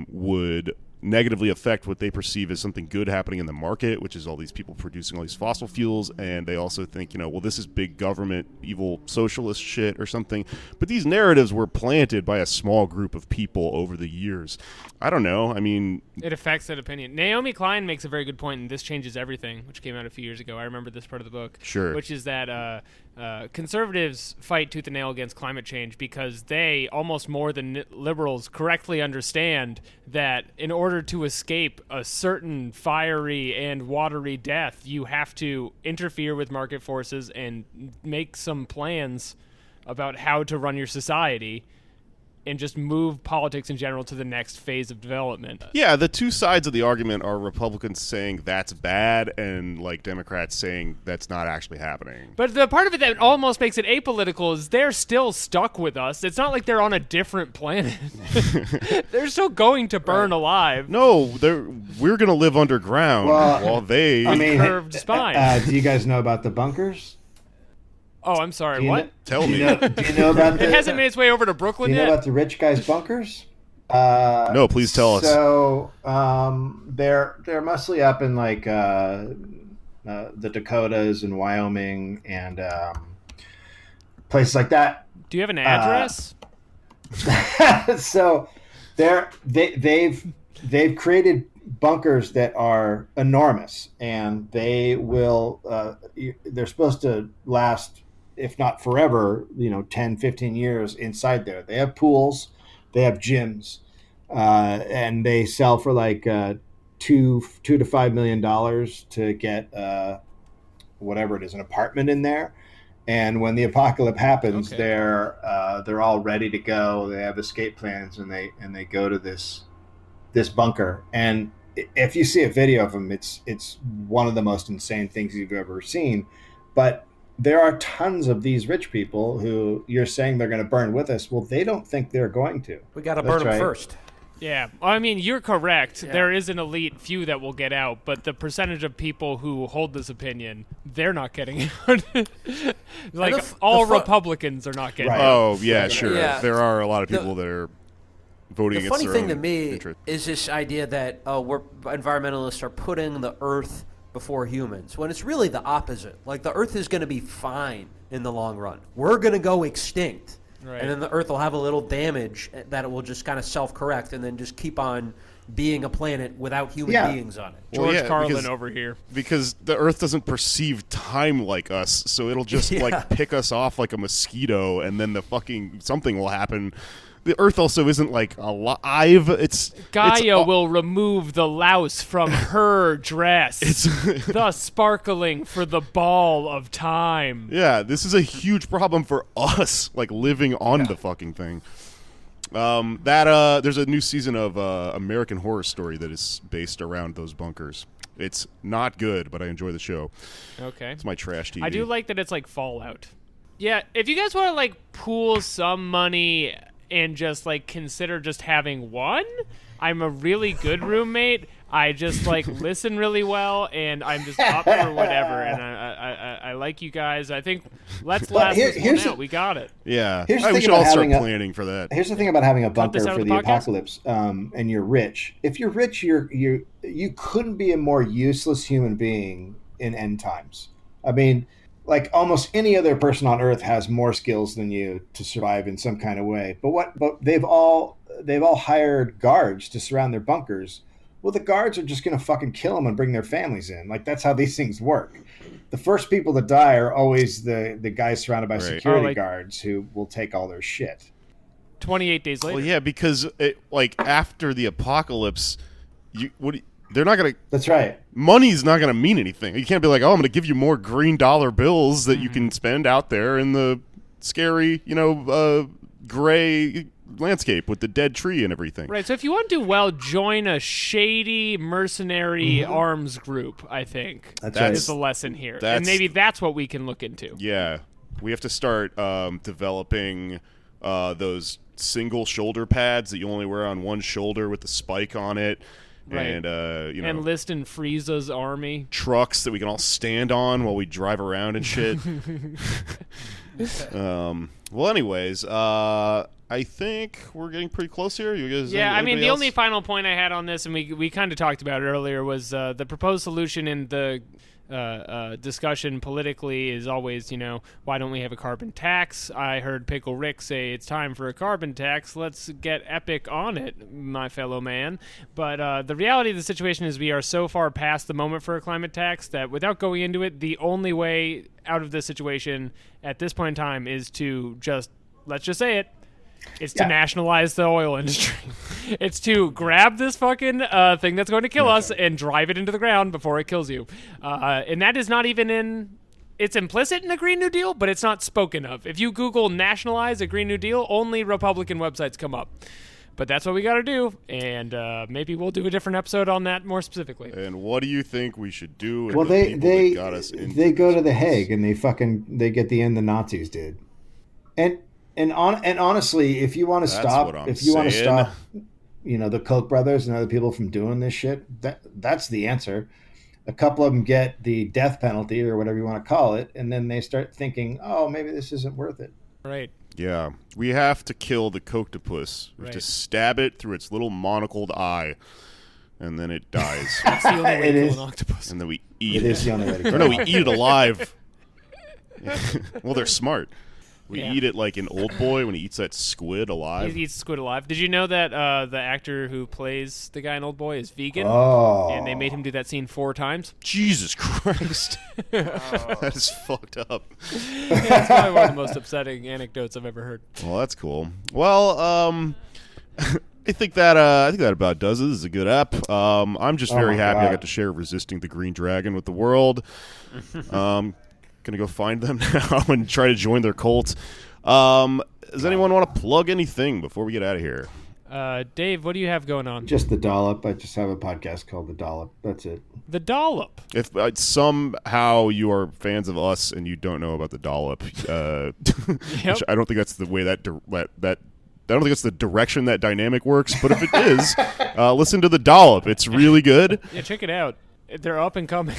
would negatively affect what they perceive as something good happening in the market, which is all these people producing all these fossil fuels. And they also think, well, this is big government, evil socialist shit or something. But these narratives were planted by a small group of people over the years. I don't know. I mean, It affects that opinion. Naomi Klein makes a very good point, and This Changes Everything, which came out a few years ago. I remember this part of the book. Sure. Which is that conservatives fight tooth and nail against climate change because they, almost more than liberals, correctly understand that in order to escape a certain fiery and watery death, you have to interfere with market forces and make some plans about how to run your society and just move politics in general to the next phase of development. yeah, the two sides of the argument are Republicans saying that's bad and Democrats saying that's not actually happening. But the part of it that almost makes it apolitical is they're still stuck with us. It's not like they're on a different planet. They're still going to burn alive. No, we're going to live underground while they... I mean, Curved spine. do you guys know about the bunkers? Oh, I'm sorry. Do you What? kn- Tell do you me. know- do you know about the? It hasn't made its way over to Do Brooklyn you know yet? about the rich guys' bunkers? No, please tell us. So they're mostly up in the Dakotas and Wyoming and places like that. Do you have an address? So they've created bunkers that are enormous, and they're supposed to last, if not forever, 10, 15 years inside there. They have pools, they have gyms, and they sell for $2 $2 to $5 million to get whatever it is, an apartment in there. And when the apocalypse happens, they're all ready to go. They have escape plans, and they go to this bunker. And if you see a video of them, it's one of the most insane things you've ever seen. But there are tons of these rich people who you're saying they're going to burn with us. Well, they don't think they're going to. We got to burn them first. Yeah, I mean, you're correct. Yeah. There is an elite few that will get out, but the percentage of people who hold this opinion, they're not getting out. Like, all Republicans are not getting out. Oh, yeah, sure. Yeah. There are a lot of people that are voting The against funny their thing own to me interest. is this idea that environmentalists are putting the Earth before humans, when it's really the opposite. Like, the Earth is going to be fine in the long run. We're going to go extinct. Right. And then the Earth will have a little damage that it will just kind of self-correct and then just keep on being a planet without human beings on it. George Well, yeah, Carlin because- over here. Because the Earth doesn't perceive time like us, so it'll just like pick us off like a mosquito, and then something will happen. The Earth also isn't like alive. Gaia will remove the louse from her dress, thus sparkling for the ball of time. Yeah, this is a huge problem for us, like living on the fucking thing. There's a new season of American Horror Story that is based around those bunkers. It's not good, but I enjoy the show. Okay. It's my trash TV. I do like that it's like Fallout. Yeah, if you guys want to like pool some money and just like consider just having one, I'm a really good roommate. I just like listen really well, and I'm just up for whatever. And I like you guys. I think let's last this one out. We got it. Yeah, Here's the we thing should about all start having a- planning for that. Here's the thing about having a bunker this out of for the the podcast? apocalypse, and you're rich. If you're rich, you couldn't be a more useless human being in end times. I mean, like almost any other person on Earth has more skills than you to survive in some kind of way. But they've all hired guards to surround their bunkers. Well, the guards are just going to fucking kill them and bring their families in. Like, that's how these things work. The first people to die are always the guys surrounded by security guards who will take all their shit. 28 days later. Well, yeah, because after the apocalypse, they're not gonna. That's right. Money's not gonna mean anything. You can't be like, oh, I'm gonna give you more green dollar bills that you can spend out there in the scary, gray landscape with the dead tree and everything. Right, so if you want to do well, join a shady mercenary arms group, I think. That's right. Is the lesson here. And maybe that's what we can look into. Yeah. We have to start developing those single shoulder pads that you only wear on one shoulder with the spike on it. Right. And, enlist in Frieza's army. Trucks that we can all stand on while we drive around and shit. Well, anyways, I think we're getting pretty close here. You guys? Yeah, I mean, the else? only final point I had on this, and we kind of talked about it earlier, was the proposed solution in the discussion politically is always, why don't we have a carbon tax? I heard Pickle Rick say it's time for a carbon tax. Let's get epic on it, my fellow man. But the reality of the situation is we are so far past the moment for a climate tax that without going into it, the only way out of this situation at this point in time is to let's just say it, it's to nationalize the oil industry. It's to grab this fucking thing that's going to kill us and drive it into the ground before it kills you. And that is not even it's implicit in a Green New Deal, but it's not spoken of. If you Google nationalize a Green New Deal, only Republican websites come up. But that's what we got to do, and maybe we'll do a different episode on that more specifically. And what do you think we should do? With Well, the people that got us into they go to this? The Hague and they get the end the Nazis did. And honestly, if you want to That's what I'm stop, the Koch brothers and other people from doing this shit, that's the answer. A couple of them get the death penalty or whatever you want to call it, and then they start thinking, oh, maybe this isn't worth it. Right. Yeah, we have to kill the coctopus. We have to Right. stab it through its little monocled eye, and then it dies. That's the only way It to is. kill an octopus. And then we eat It is the only way to Or kill no, an we octopus. eat it alive. Well, they're smart. We Yeah. eat it like an old boy when he eats that squid alive. He eats squid alive. Did you know that the actor who plays the guy in Old Boy is vegan? Oh. And they made him do that scene 4 times? Jesus Christ. That is fucked up. That's probably one of the most upsetting anecdotes I've ever heard. Well, that's cool. Well, I think that about does it. This is a good app. I'm just very happy I God. got to share Resisting the Green Dragon with the world. Gonna go find them now and try to join their cult. Does anyone want to plug anything before we get out of here? Dave, what do you have going on? Just the Dollop. I just have a podcast called The Dollop. That's it. The Dollop. If somehow you are fans of us and you don't know about the Dollop, which I don't think that's the way that I don't think that's the direction that dynamic works. But if it is, listen to the Dollop. It's really good. Yeah, check it out. They're up and coming.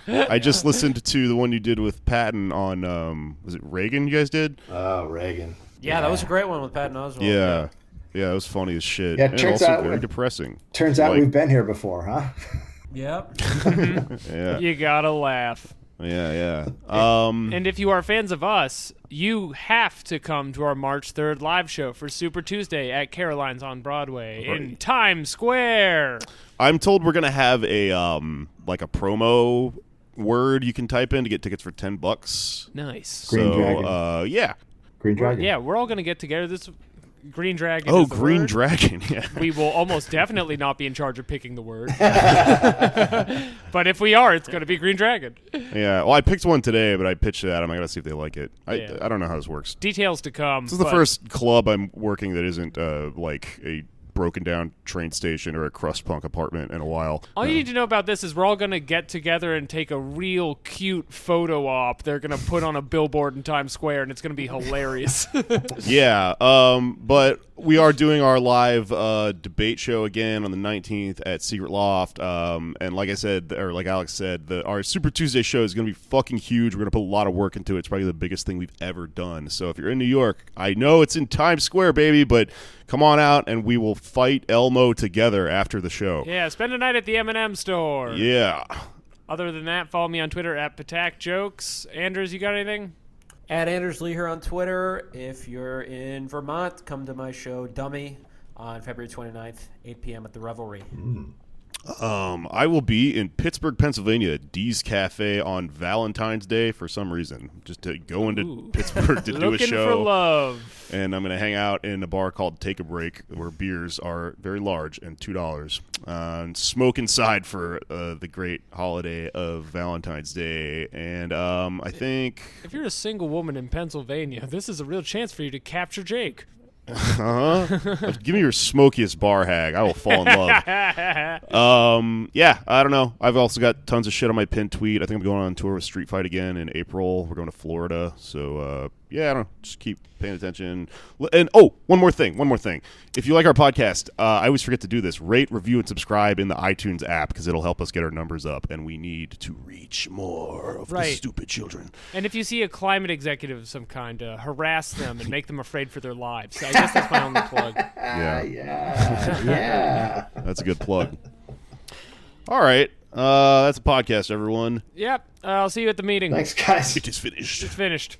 I just listened to the one you did with Patton on, was it Reagan you guys did? Oh, Reagan. Yeah, that was a great one with Patton Oswalt. Yeah. Yeah, it was funny as shit. Yeah, it and turns also out very depressing. Turns out Like- we've been here before, huh? Yep. Yeah, You gotta laugh. yeah. And if you are fans of us, you have to come to our March 3rd live show for Super Tuesday at Caroline's on Broadway in Times Square. I'm told we're gonna have a like a promo word you can type in to get tickets for $10. Nice. Green So Dragon. yeah. Green Dragon. Yeah, we're all gonna get together. This Green Dragon. Oh, is the Green word. Dragon. Yeah. We will almost definitely not be in charge of picking the word. But if we are, it's going to be Green Dragon. Yeah. Well, I picked one today, but I pitched it at them. I gotta see if they like it. Yeah. I don't know how this works. Details to come. This is the first club I'm working that isn't like a broken down train station or a crust punk apartment in a while. All you need to know about this is we're all going to get together and take a real cute photo op. They're going to put on a billboard in Times Square, and it's going to be hilarious. Yeah, but we are doing our live debate show again on the 19th at Secret Loft. And like I said, or like Alex said, our Super Tuesday show is going to be fucking huge. We're going to put a lot of work into it. It's probably the biggest thing we've ever done. So if you're in New York, I know it's in Times Square, baby, but come on out and we will fight Elmo together after the show. Yeah, spend a night at the M&M store. Yeah. Other than that, follow me on Twitter at PatakJokes. Anders, you got anything? At Anders Lee here on Twitter. If you're in Vermont, come to my show Dummy on February 29th, 8 p.m. at the Revelry. I will be in Pittsburgh, Pennsylvania, at Dee's Cafe on Valentine's Day for some reason. Just to go into Ooh. Pittsburgh to do a Looking show. for love. And I'm going to hang out in a bar called Take a Break, where beers are very large and $2. And smoke inside for the great holiday of Valentine's Day. And I think... If you're a single woman in Pennsylvania, this is a real chance for you to capture Jake. Give me your smokiest bar hag. I will fall in love. Yeah, I don't know. I've also got tons of shit on my pinned tweet. I think I'm going on tour with Street Fight again in April. We're going to Florida. So, yeah, I don't know. Just keep paying attention. And, one more thing. If you like our podcast, I always forget to do this. Rate, review, and subscribe in the iTunes app because it'll help us get our numbers up. And we need to reach more of the stupid children. And if you see a climate executive of some kind, harass them and make them afraid for their lives. I guess that's my only plug. Yeah. That's a good plug. All right. That's a podcast, everyone. Yep. I'll see you at the meeting. Thanks, guys. It is finished. It's finished.